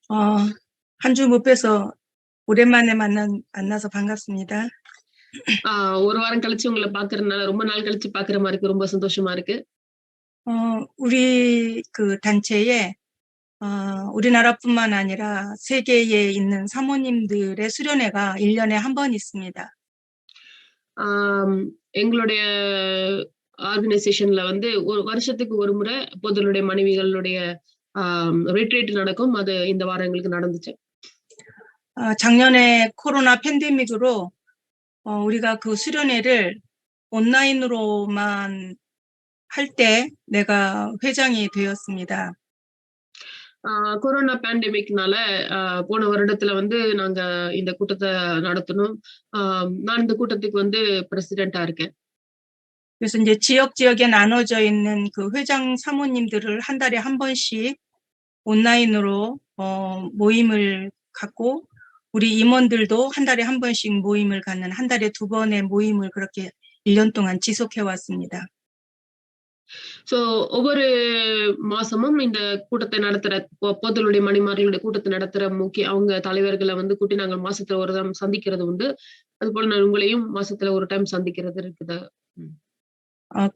어, 한 주 못 뵈서 오랜만에 만나서 반갑습니다. ஒரு வாரம் கழிச்சு உங்கள பார்க்கறதுனால, ரொம்ப நாள் கழிச்சு பார்க்குற மாரி இருக்கு. ரொம்ப சந்தோஷமா இருக்கு. 우리 그 단체에 우리나라뿐만 아니라 세계에 있는 사모님들의 수련회가 1년에 한 번 있습니다. ஆம், எங்களுடைய ஆர்கனைசேஷன்ல வந்து ஒரு வருஷத்துக்கு ஒரு முறை பொதுளுடைய மனைவிகளுடைய ரிட்ரீட் நடக்கும். அது இந்த வாரம் எங்களுக்கு நடந்துச்சு. 작년에 코로나 팬데믹으로 우리가 그 수련회를 온라인으로만 할 때 내가 회장이 되었습니다. கொரோனா பேண்டமிக்னால போன வருடத்துல வந்து நாங்க இந்த கூட்டத்த நடத்தணும். நான் இந்த கூட்டத்துக்கு வந்து பிரசிடென்ட்டா இருக்கேன். 그래서 이제 지역에 나눠져 있는 그 회장 사모님들을 한 달에 한 번씩 온라인으로 모임을 갖고 우리 임원들도 한 달에 한 번씩 모임을 갖는 한 달에 2번의 모임을 그렇게 1년 동안 지속해 왔습니다. சோ ஒவ்வொரு மாசமும் இந்த கூட்டத்தை நடத்துற பொதுளுடைய மணிமார்களுடைய கூட்டத்தை நடத்துற அவங்க தலைவர்களை வந்து கூட்டி நாங்கள் மாசத்துல ஒரு டைம் சந்திக்கிறது உண்டு. அது போல நான் உங்களையும் மாசத்துல ஒரு டைம் சந்திக்கிறது இருக்குது.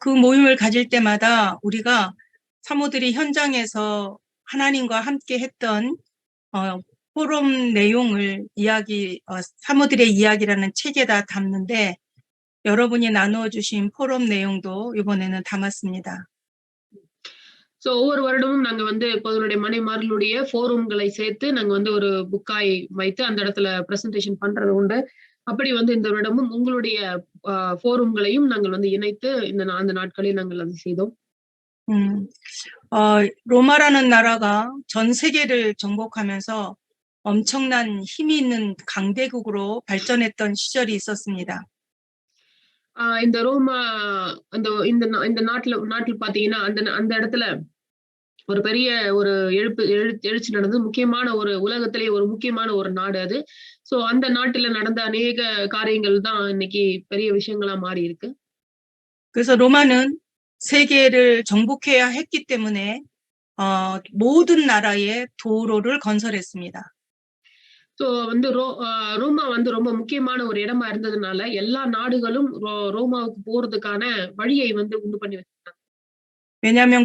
그 모임을 가질 때마다 우리가 사모들이 현장에서 하나님과 함께 했던 포럼 내용을 사모들의 이야기라는 책에다 담는데 여러분이 나누어 주신 포럼 내용도 이번에는 담았습니다. சோ ஒவ்வொரு வருடமும் நாங்க வந்து பொதுளுடைய மணிமார்களுடைய ஃபோரம்களை சேர்த்து நாங்க வந்து ஒரு புக்காய் வைத்து அந்த இடத்துல பிரசன்டேஷன் பண்றது உண்டு. அப்படி வந்து இந்த வருடமும் உங்களுடைய ஃபோரம்களையும் நாங்கள் வந்து இணைத்து அந்த நாட்களில் நாங்கள் அதை செய்தோம். 로마라는 나라가 전 세계를 정복하면서 엄청난 힘이 있는 강대국으로 발전했던 시절이 있었습니다. இந்த ரோமா இந்த நாட்டுல பாத்தீங்கன்னா அந்த இடத்துல ஒரு பெரிய ஒரு எழுச்சி நடந்து முக்கியமான ஒரு உலகத்திலேயே ஒரு முக்கியமான ஒரு நாடு அது. சோ அந்த நாட்டுல நடந்த அநேக காரியங்கள் தான் இன்னைக்கு பெரிய விஷயங்களா மாறி இருக்கு. 그래서 로마는 세계를 정복해야 했기 때문에 모든 나라에 도로를 건설했습니다. சோ வந்து ரோமா வந்து ரொம்ப முக்கியமான ஒரு இடமா இருந்ததுனால எல்லா நாடுகளும் ரோமாவுக்கு போறதுக்கான வழியை வந்து உண்டு பண்ணி வச்சிருக்காங்க. 왜냐하면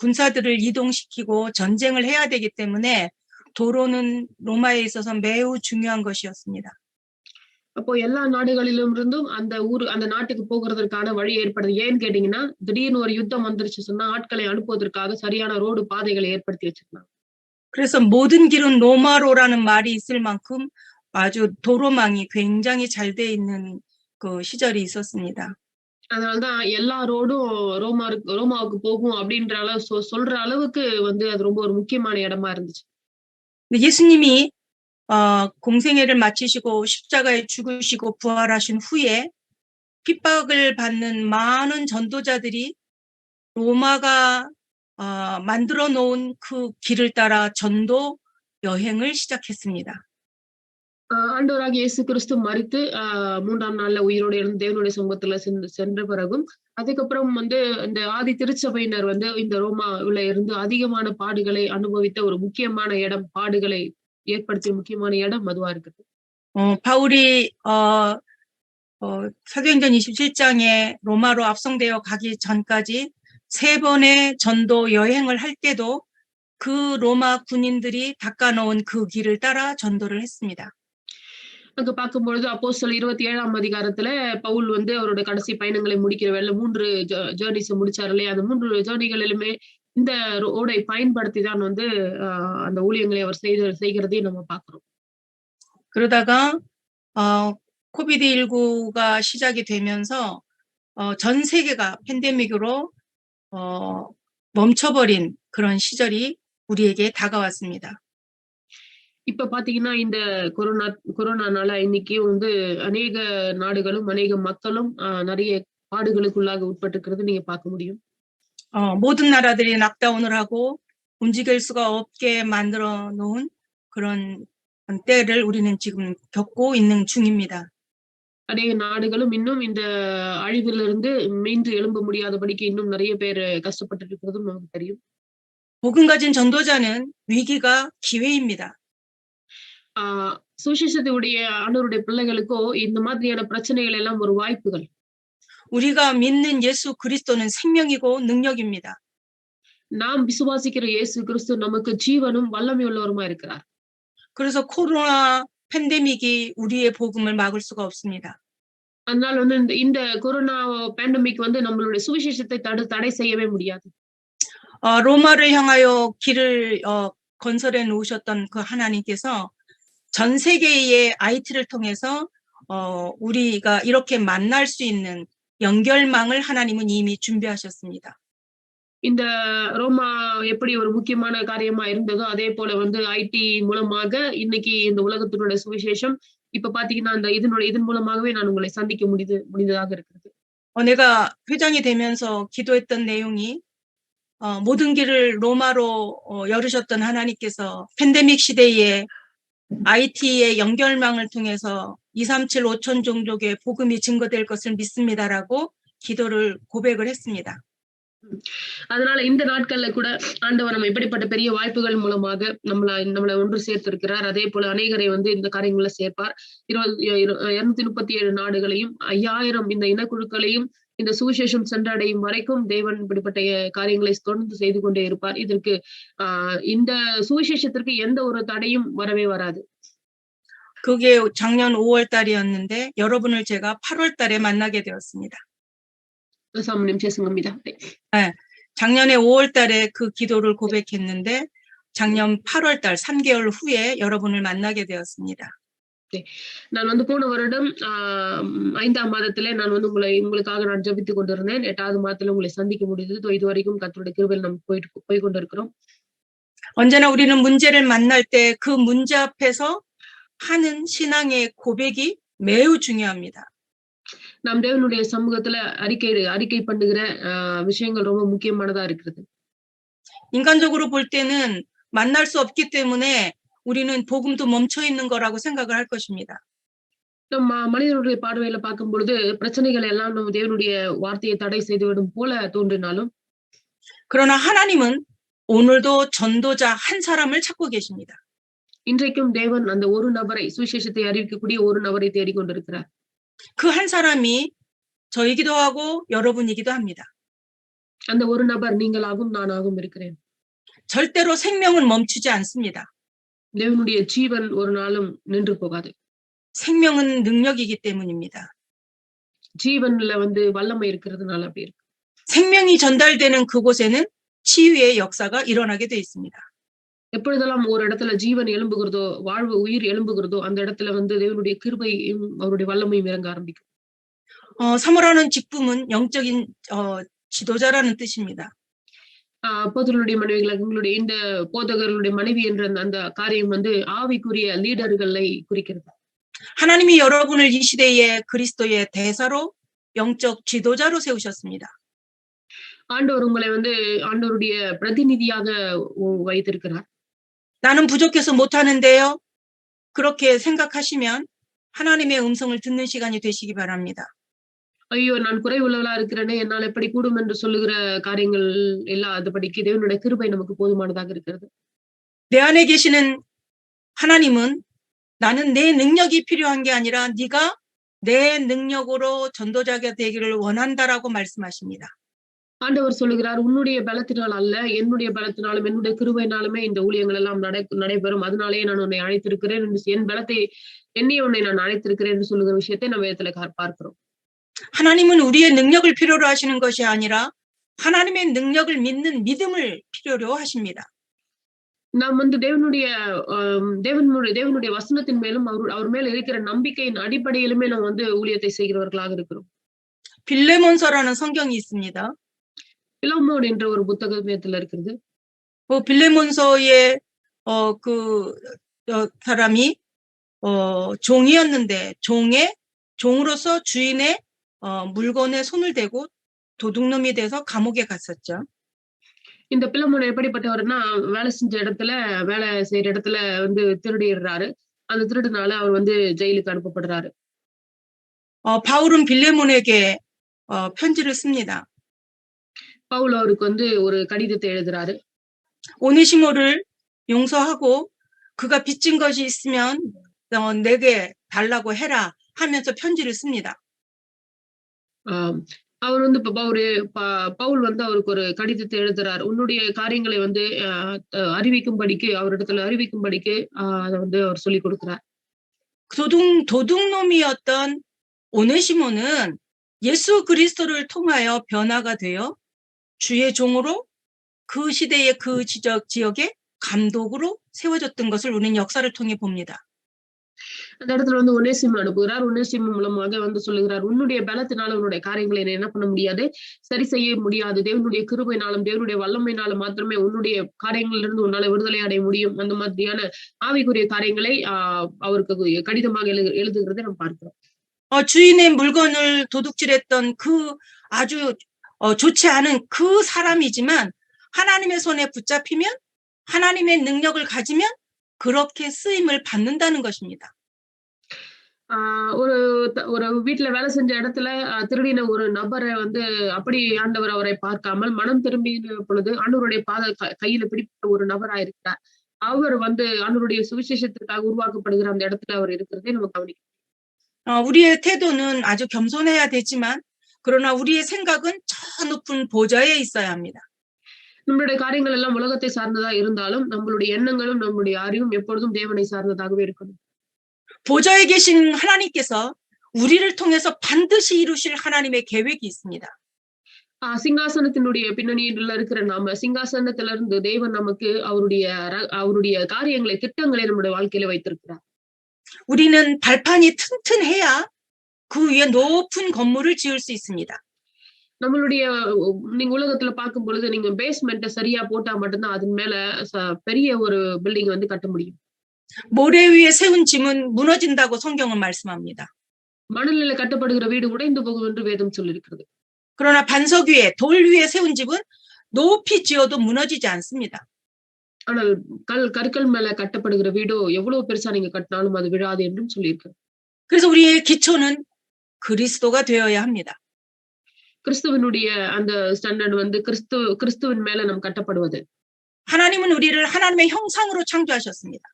군사들을 이동시키고 전쟁을 해야 되기 때문에 도로는 로마에 있어서 매우 중요한 것이었습니다. அப்போ எல்லா நாடுகளிலும் இருந்தும் அந்த நாட்டுக்கு போகிறதுக்கான வழி ஏற்படுது. ஏன்னு கேட்டீங்கன்னா திடீர்னு ஒரு யுத்தம் வந்துருச்சு சொன்னா ஆட்களை அனுப்புவதற்காக சரியான ரோடு பாதைகளை ஏற்படுத்தி வச்சிருந்தாங்க. 그래서 모든 길은 로마로라는 말이 있을 만큼 아주 도로망이 굉장히 잘 돼 있는 그 시절이 있었습니다. அதனாலதான் எல்லா ரோடும் ரோமாவுக்கு போகும் அப்படின்ற அளவு சொல்ற அளவுக்கு வந்து அது ரொம்ப ஒரு முக்கியமான இடமா இருந்துச்சு. 예수님이 공생애를 마치시고 십자가에 죽으시고 부활하신 후에 핍박을 받는 많은 전도자들이 로마가 만들어 놓은 그 길을 따라 전도 여행을 시작했습니다. ஆண்டவராக இயேசு கிறிஸ்து மரித்து 3ஆம் நாள்ல உயிரோடு இருந்து தேவனுடைய சமூகத்துல சென்ற பிறகும் அதுக்கப்புறம் வந்து இந்த ஆதி திருச்சபையினர் வந்து இந்த ரோமாவுல இருந்து அதிகமான பாடுகளை அனுபவித்த ஒரு முக்கியமான இடம், பாடுகளை ஏற்படுத்திய முக்கியமான இடம் அதுவா இருக்குது. 바울이 사도행전 27장에 로마로 압송되어 가기 전까지 3번의 전도 여행을 할 때도 그 로마 군인들이 닦아놓은 그 길을 따라 전도를 했습니다. அங்க பார்க்கும்பொழுது அப்போஸ்தலர் 27ஆம் அதிகாரத்துல பவுல் வந்து அவரோட கடைசி பயணங்களை முடிக்கிற வேலை 3 ஜேர்னிஸ் முடிச்சாரு இல்லையா? அந்த 3 ஜேர்னிகளிலுமே இந்த ரோடை பயன்படுத்தி தான் வந்து அந்த ஊழியங்களை அவர் செய்கிறதையும் நம்ம பார்க்கிறோம். 그러다가 코비드19가 시작이 되면서 전 세계가 팬데믹으로 멈춰버린 그런 시절이 우리에게 다가왔습니다. இப்ப பாத்தீங்கன்னா இந்த கொரோனானால இன்னைக்கு வந்து அநேக நாடுகளும் அநேக மக்களும் நிறைய பாடுகளுக்குள்ளாக உட்பட்டிருக்கிறது நீங்க பார்க்க முடியும். 모든 나라들이 락다운을 하고 움직일 수가 없게 만들어 놓은 그런 때를 우리는 지금 겪고 있는 중입니다. அநேக நாடுகளும் இன்னும் இந்த அழிவிலிருந்து மீண்டு எழும்ப முடியாதபடிக்கு இன்னும் நிறைய பேர் கஷ்டப்பட்டு இருக்கிறதும் நமக்கு தெரியும். 복음 가진 전도자는 위기가 기회입니다. சுவிசேஷத்துடைய ஆண்டவருடைய பிள்ளைகளுக்கோ இந்த மாதிரியான பிரச்சனைகள் எல்லாம் ஒரு வாய்ப்புகள். 우리가 믿는 예수 그리스도는 생명이고 능력입니다. நாம் விசுவாசிக்கிற இயேசு கிறிஸ்து நமக்கு ஜீவனும் வல்லமை உள்ளவருமா இருக்கிறார். 그래서 코로나 팬데믹이 우리의 복음을 막을 수가 없습니다. அதனால வந்து இந்த கொரோனா பேண்டமிக் வந்து நம்மளுடைய சுவிசேஷத்தை தடை செய்யவே முடியாது. 로마를 향하여 길을 건설해 놓으셨던 그 하나님께서 전 세계의 IT를 통해서 우리가 이렇게 만날 수 있는 연결망을 하나님은 이미 준비하셨습니다. இந்த ரோமா எப்படி ஒரு முக்கியமான காரியமா இருந்ததோ அதே போல வந்து ஐடி மூலமாக இன்னைக்கு இந்த உலகத்தினுடைய சுவிசேஷம் இப்ப பாத்தீங்கன்னா அந்த இதன் மூலமாகவே நான் உங்களை சந்திக்க முடிந்ததாக இருக்கிறது. 내가 회장이 되면서 기도했던 내용이 모든 길을 로마로 열으셨던 하나님께서 팬데믹 시대에 IT의 연결망을 통해서 237 5천 종족의 복음이 증거될 것을 믿습니다라고 기도를 고백을 했습니다. அதனால இந்த நாட்கள்ல கூட ஆண்டவர் நம்ம இப்படிப்பட்ட பெரிய வாய்ப்புகள் மூலமாக நம்மளை ஒன்று சேர்த்திருக்கிறார். அதே போல அநேகரை வந்து இந்த காரியங்கள சேர்ப்பார். 237 நாடுகளையும் 5000 இந்த இனக்குழுக்களையும் இந்த சுவிசேஷம் சென்றடையும் வரைக்கும் தேவன் இப்படிப்பட்ட காரியங்களை தொடர்ந்து செய்து கொண்டே இருப்பார். இதற்கு இந்த சுவிசேஷத்திற்கு எந்த ஒரு தடையும் வரவே வராது. 그게 작년 5월 달이었는데 여러분을 제가 8월 달에 만나게 되었습니다. 네, 작년에 5월 달에 그 기도를 고백했는데 작년 8월 달 3개월 후에 여러분을 만나게 되었습니다. நான் வந்து போன வருடம் 5ஆம் மாதத்திலே நான் வந்து உங்களுக்காக நான் ஜெபித்துக் கொண்டிருந்தேன். 8வது மாதத்துல உங்களை சந்திக்க முடிந்தது. இதுவரைக்கும் கர்த்தருடைய கிருபையில் நாம் போய் கொண்டிருக்கிறோம். 언제나 우리는 문제를 만날 때 그 문제 앞에서 하는 신앙의 고백이 매우 중요합니다. நாம் தேவனுடைய சமூகத்துல அறிக்கை பண்ணுகிற விஷயங்கள் ரொம்ப முக்கியமானதா இருக்கிறது. 인간적으로 볼 때는 만날 수 없기 때문에 우리는 복음도 멈춰 있는 거라고 생각을 할 것입니다. நம்ம மனிதனுடைய பார்வையில பார்க்கும் பொழுது பிரச்சனைகள் எல்லாம் நம்ம தேவனுடைய வார்த்தையை தடை செய்துவிடும் போல தோன்றினாலும் 그러나 하나님은 오늘도 전도자 한 사람을 찾고 계십니다. இன்றைக்கும் தேவன் அந்த ஒரு நபரை சுவிசேஷத்தை அறிவிக்கக்கூடிய ஒரு நபரை தேடிக்கொண்டிருக்கிறார். 그 한 사람이 저이기도 하고 여러분이기도 합니다. அந்த ஒரு நபர் நீங்களாகும் நானாகும் இருக்கிறேன். 절대로 생명은 멈추지 않습니다. தேவனுடைய ஜீவன் ஒரு நாளும் நின்று போகாது. 생명은 능력이기 때문입니다. ஜீவன்ல வந்து வல்லமை இருக்கிறதுனால அப்படி இருக்கு. 생명이 전달되는 그곳에는 치유의 역사가 일어나게 돼 있습니다. எப்பொழுதெல்லாம் ஒரு இடத்துல ஜீவன் எழும்புகிறதோ உயிர் எழும்புகிறதோ அந்த இடத்துல வந்து தேவனுடைய கிருபையும் அவருடைய வல்லமையும் இறங்க ஆரம்பிக்கும். 사모라는 직분은 영적인 지도자라는 뜻입니다. போதகர்களுடைய மனைவிகள் உங்களுடைய இந்த போதகர்களுடைய மனைவி என்ற அந்த காரியம் வந்து ஆவிக்குரிய லீடர்களை குறிக்கிறது. 하나님이 여러분을 이 시대의 그리스도의 대사로 영적 지도자로 세우셨습니다. ஆண்டவர் உங்களை வந்து ஆண்டவருடைய பிரதிநிதியாக வைத்திருக்கிறார். 나는 부족해서 못하는데요. 그렇게 생각하시면 하나님의 음성을 듣는 시간이 되시기 바랍니다. ஐயோ நான் குறைவுள்ளவளா இருக்கிறேனே என்னால் எப்படி கூடும் என்று சொல்லுகிற காரியங்கள் எல்லாம் அதுபடிக்கு தேவனுடைய கிருபை நமக்கு போதுமானதாக இருக்கிறது. 내 안에 계시는 하나님은 나는 내 능력이 필요한 게 아니라 네가 내 능력으로 전도자가 되기를 원한다라고 말씀하십니다. ஆண்டவர் சொல்லுகிறார் உன்னுடைய பலத்தினால் அல்ல என்னுடைய பலத்தினாலும் என்னுடைய கிருபையினாலுமே இந்த ஊழியங்கள் எல்லாம் நடைபெறும். அதனாலேயே நான் உன்னை அழைத்திருக்கிறேன் என் பலத்தை எண்ணிய உன்னை நான் அழைத்திருக்கிறேன் என்று சொல்லுகிற விஷயத்தை நம்ம வேதத்துல பார்க்கிறோம். 하나님은 우리의 능력을 필요로 하시는 것이 아니라 하나님의 능력을 믿는 믿음을 필요로 하십니다. நாம் வந்து தேவனுடைய வசனத்தின் மேலும் அவர் மேல இருக்கிற நம்பிக்கையின் அடிப்படையிலுமே நாம் வந்து ஊழியத்தை செய்கிறவர்களாக இருக்கிறோம். 빌레몬서라는 성경이 있습니다. பிலமோன் என்ற ஒரு புத்தகம் வேதத்துல இருக்கிறது. 빌레몬서의 그 사람이 종이었는데 종으로서 주인의 물건에 손을 대고 도둑놈이 돼서 감옥에 갔었죠. இந்த பிலமோன் எப்படிப்பட்டவர்னா வேலை செய்யற இடத்துல வந்து திருடிடுறாரு. அந்த திருடுனால அவர் வந்து ஜெயிலுக்கு அனுப்பப்படுறாரு. 바울은 빌레몬에게 편지를 씁니다. பவுல் அவருக்கு வந்து ஒரு கடிதத்தை எழுதுறாரு. 오네시모를 용서하고 그가 빚진 것이 있으면 내게 달라고 해라 하면서 편지를 씁니다. ஆம். அவர் வந்து இப்ப பவுல் வந்து அவருக்கு ஒரு கடிதத்தை எழுதுறார். உன்னுடைய காரியங்களை வந்து அறிவிக்கும்படிக்கு அவரிடத்துல அறிவிக்கும்படிக்கு அத வந்து அவர் சொல்லிக் கொடுக்கிறார். 도둑놈이었던 오네시모는 예수 그리스도를 통하여 변화가 되어 주의 종으로 그 시대의 그 지역의 감독으로 세워졌던 것을 우리는 역사를 통해 봅니다. அந்த இடத்துல வந்து ஒனேசிம் அனுப்புகிறார். ஒனேசிம் மூலமாக வந்து சொல்லுகிறார், உன்னுடைய பலத்தினால உன்னுடைய காரியங்களை என்ன பண்ண முடியாது, சரி செய்ய முடியாது. தேவனுடைய கிருபையினாலும் தேவனுடைய வல்லமையினாலும் மாத்திரமே உன்னுடைய காரியங்களிலிருந்து உன்னால விடுதலை அடைய முடியும். அந்த மாதிரியான ஆவிக்குரிய காரியங்களை அவருக்கு கடிதமாக எழுதுகிறதை நாம் பார்க்கிறோம். 주인의 물건을 도둑질했던 그 아주 좋지 않은 그 사람이지만 하나님의 손에 붙잡히면 하나님의 능력을 가지면 그렇게 쓰임을 받는다는 것입니다. ஒரு வீட்டுல வேலை செஞ்ச இடத்துல திருடின ஒரு நபரை வந்து அப்படி ஆண்டவர் அவரை பார்க்காமல் மனம் திரும்பின பொழுது ஆண்டவருடைய கையில பிடிப்பட்ட ஒரு நபரா இருக்கிறார். அவர் வந்து ஆண்டவருடைய சுவிசேஷத்திற்காக உருவாக்கப்படுகிற அந்த இடத்துல அவர் இருக்கிறதை நம்ம கவனிக்கணும். 우리의 태도는 아주 겸손해야 되지만 그러나 우리의 생각은 저 높은 보좌에 있어야 합니다. நம்மளுடைய காரியங்கள் எல்லாம் உலகத்தை சார்ந்ததா இருந்தாலும் நம்மளுடைய எண்ணங்களும் நம்மளுடைய அறிவும் எப்பொழுதும் தேவனை சார்ந்ததாகவே இருக்கணும். 보좌에 계신 하나님께서 우리를 통해서 반드시 이루실 하나님의 계획이 있습니다. சிங்காசனத்தினுடைய பின்னணியில இருக்கிற நாம சிங்காசனத்திலிருந்து தேவன் நமக்கு அவருடைய காரியங்களை திட்டங்களை நம்முடைய வாழ்க்கையில வைத்திருக்கிறார். 우리는 발판이 튼튼해야 그 위에 높은 건물을 지을 수 있습니다. நம்மளுடைய நீங்க உலகத்துல பார்க்கும் பொழுது நீங்க பேஸ்மெண்ட்டை சரியா போட்டா மட்டும்தான் அதன் மேல பெரிய ஒரு பில்டிங் வந்து கட்ட முடியும். 모래 위에 세운 집은 무너진다고 성경은 말씀합니다. மணலில் கட்டப்படுகிற வீடு உடைந்து போகும் என்று வேதம் சொல்லியிருக்கிறது. 그러나 반석 위에 돌 위에 세운 집은 높이 지어도 무너지지 않습니다. ஆனால் கற்கள் மேல கட்டப்படுகிற வீடோ எவ்வளவு பெருசா நீங்க கட்டினாலும் அது விழாது என்றும் சொல்லியிருக்கு. 그래서 우리의 기초는 그리스도가 되어야 합니다. கிறிஸ்துவனுடைய அந்த ஸ்டாண்டர்ட் வந்து கிறிஸ்துவின் மேல நாம் கட்டப்படுவது. 하나님은 우리를 하나님의 형상으로 창조하셨습니다.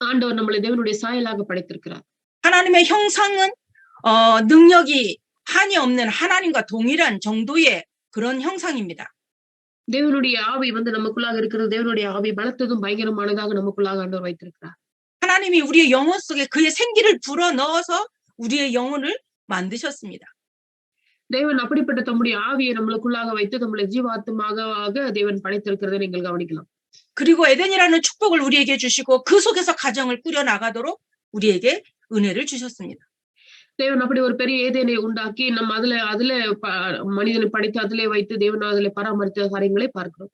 ஆண்டவர் நம்மளை தேவனுடைய சாயலாக படைத்திருக்கிறார். 하나님의 형상은 능력이 한이 없는 하나님과 동일한 정도의 그런 형상입니다. தேவனுடைய ஆவி வந்து நமக்குள்ளாக இருக்கிறது. தேவனுடைய ஆவி பலத்ததும் பயங்கரமானதாக நமக்குள்ளாக ஆண்டவர் வைத்திருக்கிறார். 하나님이 우리의 영혼 속에 그의 생기를 불어 넣어서 우리의 영혼을 만드셨습니다. தேவன் அப்படிப்பட்ட தம்முடைய ஆவியை நம்மளுக்குள்ளாக வைத்து நம்மளை ஜீவாத்மாக தேவன் படைத்திருக்கிறதை நீங்கள் கவனிக்கலாம். 그리고 에덴이라는 축복을 우리에게 주시고 그 속에서 가정을 꾸려 나가도록 우리에게 은혜를 주셨습니다. தேவன் அப்படி ஒரு பெரிய ஏதேனை உண்டாக்கி நம்ம அதுல மனிதனை படைத்து அதிலே வைத்து தேவன் அதிலே பராமரித்த காரியங்களை பார்க்கிறோம்.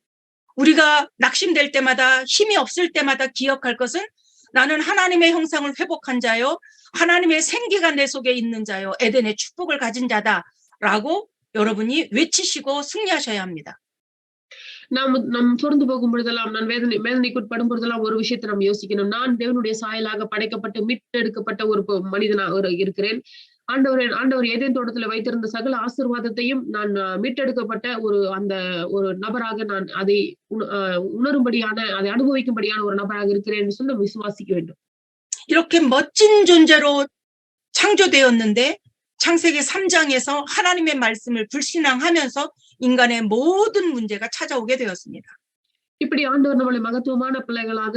우리가 낙심될 때마다 힘이 없을 때마다 기억할 것은 나는 하나님의 형상을 회복한 자요, 하나님의 생기가 내 속에 있는 자요, 에덴의 축복을 가진 자다라고 여러분이 외치시고 승리하셔야 합니다. நாம் தொடர்ந்து போகும் பொழுதெல்லாம் நான் வேதனைக்குட்படும் பொழுதெல்லாம் ஒரு விஷயத்தை நாம் யோசிக்கணும். நான் தேவனுடைய சாயலாக படைக்கப்பட்டு மீட்டெடுக்கப்பட்ட ஒரு மனிதனாக இருக்கிறேன். ஆண்டவர் ஏதேன் தோட்டத்துல வைத்திருந்த சகல ஆசீர்வாதத்தையும் நான் மீட்டெடுக்கப்பட்ட ஒரு நபராக நான் அதை உணரும்படியான அதை அனுபவிக்கும்படியான ஒரு நபராக இருக்கிறேன் என்று சொல்லி விசுவாசிக்க வேண்டும். 이렇게 멋진 존재로 창조되었는데 창세기 3장에서 하나님의 말씀을 불신앙하면서 인간의 모든 문제가 찾아오게 되었습니다. இப்படி ஆண்டவர் நம்மளை மகத்துவமான பிள்ளைகளாக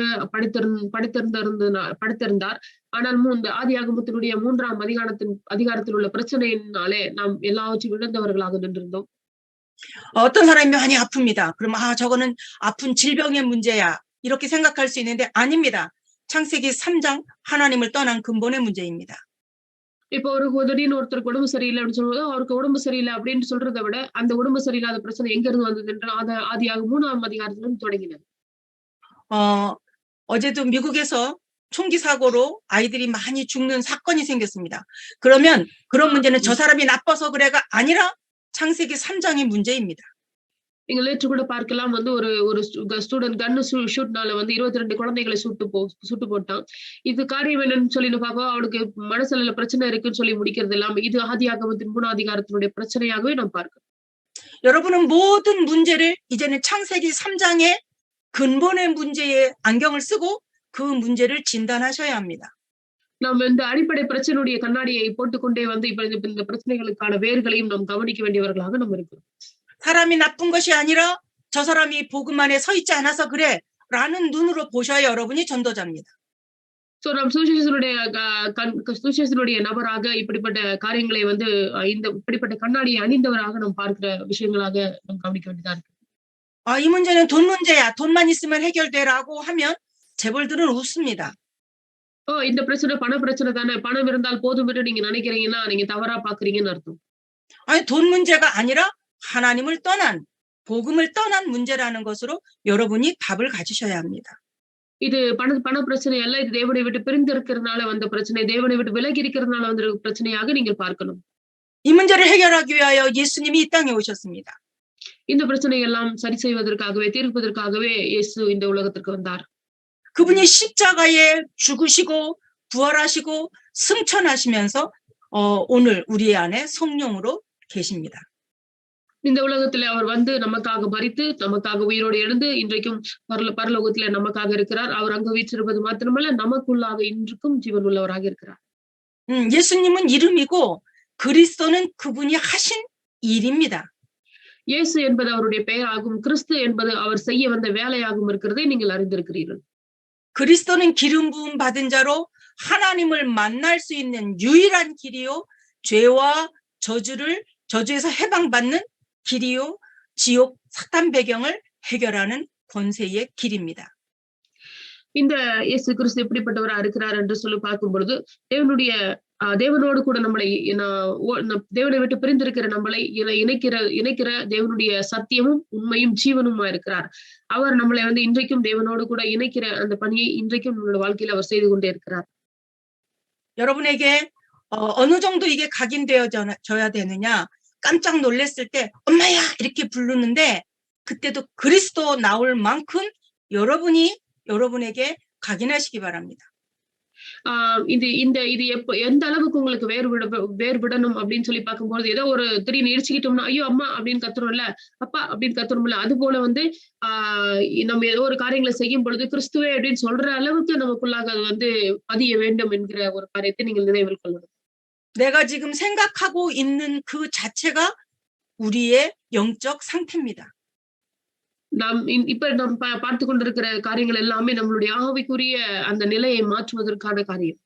படைத்திருந்தார். ஆனால் ஆதியாகமத்தினுடைய 3ஆம் அதிகாரத்தில் உள்ள பிரச்சனையினாலே நாம் எல்லாவற்றையும் இழந்தவர்களாக நின்றிருந்தோம். 어떤 사람이 많이 아픕니다. 그럼 저거는 아픈 질병의 문제야 이렇게 생각할 수 있는데 아닙니다. 창세기 3장 하나님을 떠난 근본의 문제입니다. இப்போ திடீர்னு ஒருத்தருக்கு உடம்பு சரியில்லை அப்படின்னு சொல்லும்போது அவருக்கு உடம்பு சரியில்லை அப்படின்னு சொல்றதை விட அந்த உடம்பு சரியில்லாத பிரச்சனை எங்க இருந்து வந்தது என்றால் ஆதியாக 3ஆம் அதிகாரத்திலிருந்து தொடங்கினது. 어제도 미국에서 총기 사고로 아이들이 많이 죽는 사건이 생겼습니다. 그러면 그런 문제는 저 사람이 나빠서 그래가 아니라 창세기 3장의 문제입니다. நீங்க நேற்று கூட பார்க்கலாம் வந்து ஒரு ஸ்டூடெண்ட் கன்னு ஷூட்னால வந்து 22 குழந்தைகளை சுட்டு போட்டான். இது காரியம் என்னன்னு சொல்லி பார்ப்போம். அவனுக்கு மனசுல பிரச்சனை இருக்குன்னு சொல்லி முடிக்கிறது இல்லாம இது ஆதியாகமத்தின் 3ஆம் அதிகாரத்தினுடைய பிரச்சனையாகவே நாம் பார்க்கிறோம். 여러분은 모든 문제를 이제는 창세기 3장의 근본의 문제에 안경을 쓰고 그 문제를 진단하셔야 합니다. நம்ம இந்த அடிப்படை பிரச்சனையுடைய கண்ணாடியை போட்டுக்கொண்டே வந்து இப்ப இந்த பிரச்சனைகளுக்கான வேர்களையும் நாம் கவனிக்க வேண்டியவர்களாக நம்ம இருக்கிறோம். 사람이 나쁜 것이 아니라 저 사람이 복음 안에 서 있지 않아서 그래 라는 눈으로 보셔야 여러분이 전도자입니다. சோ நம் சுவிசேஷனுடைய நபராக இப்படிப்பட்ட காரியங்களை வந்து இந்த இப்படிப்பட்ட கண்ணாடியை அணிந்தவராக நாம் பார்க்கிற விஷயங்களாக நாம் கவனிக்க வேண்டியதா இருக்கு. 이 문제는 돈 문제야. 돈만 있으면 해결돼라고 하면 재벌들은 웃습니다. இந்த பிரச்சனை பண பிரச்சனை தானே, பணம் இருந்தால் போதும் என்று நீங்க நினைக்கிறீங்கன்னா நீங்க தவறா பாக்குறீங்கன்னு அர்த்தம். 아니 돈 문제가 아니라 하나님을 떠난 복음을 떠난 문제라는 것으로 여러분이 답을 가지셔야 합니다. இது பண பிரச்சனை அல்ல, இது தேவனை விட்டு பிரிந்து இருக்கிறதுனால வந்த பிரச்சனை, தேவனை விட்டு விலகி இருக்கிறதுனால வந்த பிரச்சனையாக நீங்கள் பார்க்கணும். 이 문제를 해결하기 위하여 예수님이 이 땅에 오셨습니다. இந்த பிரச்சனை எல்லாம் சரி செய்வதற்காகவே தீர்ப்பதற்காகவே இயேசு இந்த உலகத்திற்கு வந்தார். 그분이 십자가에 죽으시고 부활하시고 승천하시면서 오늘 우리 안에 성령으로 계십니다. இந்த உலகத்திலே அவர் வந்து நமக்காக மரித்து நமக்காக உயிரோடு எழுந்து இன்றைக்கும் பரலோகத்திலே நமக்காக இருக்கிறார். அவர் அங்கு வீற்றிருப்பது மாத்திரமல்ல, நமக்குள்ளாக இன்றுக்கும் ஜீவன் உள்ளவராக இருக்கிறார். 예수님은 이름이고 그리스도는 그분이 하신 일입니다. இயேசு என்பது அவருடைய பெயராகும், கிறிஸ்து என்பது அவர் செய்ய வந்த வேலையாகவும் இருக்கிறதை நீங்கள் அறிந்திருக்கிறீர்கள். 그리스도는 기름 부음 받은 자로 하나님을 만날 수 있는 유일한 길이요, 죄와 저주에서 해방받는 길이요, 지옥 사탄 배경을 해결하는 권세의 길입니다. இந்த இயேசு கிறிஸ்து எப்படிப்பட்டவரா இருக்கிறார் என்று சொல்லி பார்க்கும் பொழுது தேவனோடு கூட நம்மளை தேவனை விட்டு பிரிந்திருக்கிற நம்மளை இணைக்கிற தேவனுடைய சத்தியமும் உண்மையும் ஜீவனுமா இருக்கிறார். அவர் நம்மளை வந்து இன்றைக்கும் தேவனோடு கூட இணைக்கிற அந்த பணியை இன்றைக்கும் நம்மளோட வாழ்க்கையில அவர் செய்து கொண்டே இருக்கிறார். 여러분에게 어느 정도 이게 각인되어져야 되느냐, 깜짝 놀랐을 때 엄마야 이렇게 부르는데 그때도 그리스도 나올 만큼 여러분에게 각인하시기 바랍니다. இது எந்த அளவுக்கு உங்களுக்கு வேறுபடணும் அப்படின்னு சொல்லி பார்க்கும்போது, ஏதோ ஒரு திடீர்னு இடிச்சுக்கிட்டோம்னா ஐயோ அம்மா அப்படின்னு கத்துறோம்ல, அப்பா அப்படின்னு கத்துறோம்ல, அது போல வந்து நம்ம ஏதோ ஒரு காரியங்களை செய்யும் பொழுது கிறிஸ்துவே அப்படின்னு சொல்ற அளவுக்கு நமக்குள்ளாக அது வந்து பதிய வேண்டும் என்கிற ஒரு காரியத்தை நீங்கள் நினைவில் கொள்ளணும். 내가 지금 생각하고 있는 그 자체가 우리의 영적 상태입니다. நாம் பார்த்து கொண்டிருக்கிற காரியங்கள் எல்லாமே நம்மளுடைய ஆவிக்குரிய அந்த நிலையை மாற்றுவதற்கான காரியம்.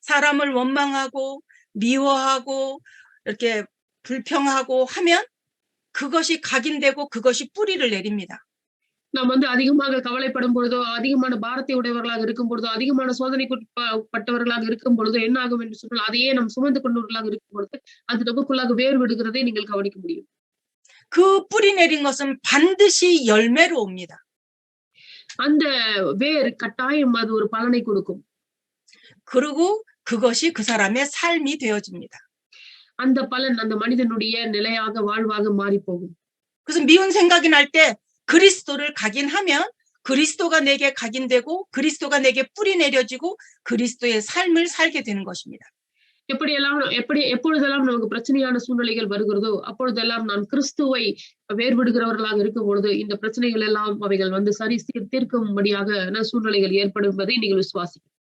사람을 원망하고 미워하고 이렇게 불평하고 하면 그것이 각인되고 그것이 뿌리를 내립니다. நாம் வந்து அதிகமாக கவலைப்படும் பொழுதோ, அதிகமான பாரத்தை உடையவர்களாக இருக்கும் பொழுதோ, அதிகமான சோதனைக்குட்பட்டவர்களாக இருக்கும் பொழுதோ என்ன ஆகும் என்று சொன்னால், அதையே நாம் சுமந்து கொண்டவர்களாக இருக்கும் பொழுது அது நமக்குள்ளாக வேர் விடுகிறதை நீங்கள் கவனிக்க முடியும். 그 뿌리 내린 것은 반드시 열매로 옵니다. அந்த வேர் கட்டாயம் அது ஒரு பலனை கொடுக்கும். 그리고 그것이 그 사람의 삶이 되어집니다. அந்த பலன் அந்த மனிதனுடைய நிலையாக வாழ்வாக மாறி போகும். 그래서 미운 생각이 날 때 그리스도를 각인하면 그리스도가 내게 각인되고 그리스도가 내게 뿌리 내려지고 그리스도의 삶을 살게 되는 것입니다. எப்பொழுதெல்லாம் நமக்கு பிரச்சனையான சூழ்நிலைகள் வருகிறதோ அப்பொழுதெல்லாம் நான் கிறிஸ்துவை வேர்விடுகிறவர்களாக இருக்கும் பொழுது இந்த பிரச்சனைகள் எல்லாம் அவைகள் வந்து தீர்க்கும்படியாக சூழ்நிலைகள் ஏற்படும் என்பதை நீங்கள் விசுவாசிக்கும்.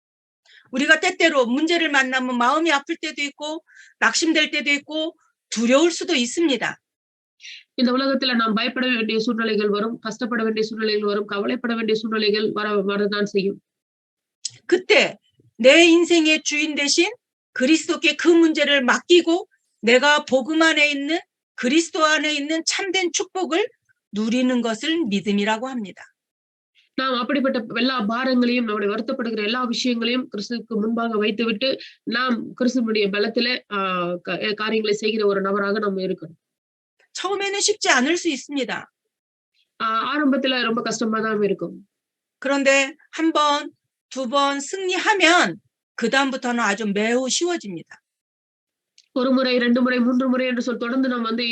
우리가 때때로 문제를 만나면 마음이 아플 때도 있고 낙심될 때도 있고 두려울 수도 있습니다. இந்த உலகத்துல நாம் பயப்பட வேண்டிய சூழ்நிலைகள் வரும், கஷ்டப்பட வேண்டிய சூழ்நிலைகள் வரும், கவலைப்பட வேண்டிய சூழ்நிலைகள் வரதான் செய்யும். 그때 내 인생의 주인 대신 그리스도께 그 문제를 맡기고 내가 복음 안에 있는 그리스도 안에 있는 참된 축복을 누리는 것을 믿음이라고 합니다. நாம் அப்படிப்பட்ட எல்லா பாரங்களையும் நம்முடைய வருத்தப்படுகிற எல்லா விஷயங்களையும் கிறிஸ்துவுக்கு முன்பாக வைத்துவிட்டு நாம் கிறிஸ்துவனுடைய பலத்தில காரியங்களை செய்கிற ஒரு நபராக நம்ம இருக்கணும். 처음에는 쉽지 않을 수 있습니다. ஆரம்பத்துல ரொம்ப கஷ்டமா தான் இருக்கும். 그런데 한 번, 두 번 승리하면 그다음부터는 아주 매우 쉬워집니다. ஒரு முறை, 2 முறை, 3 முறை என்று தொடர்ந்து நாம் வந்து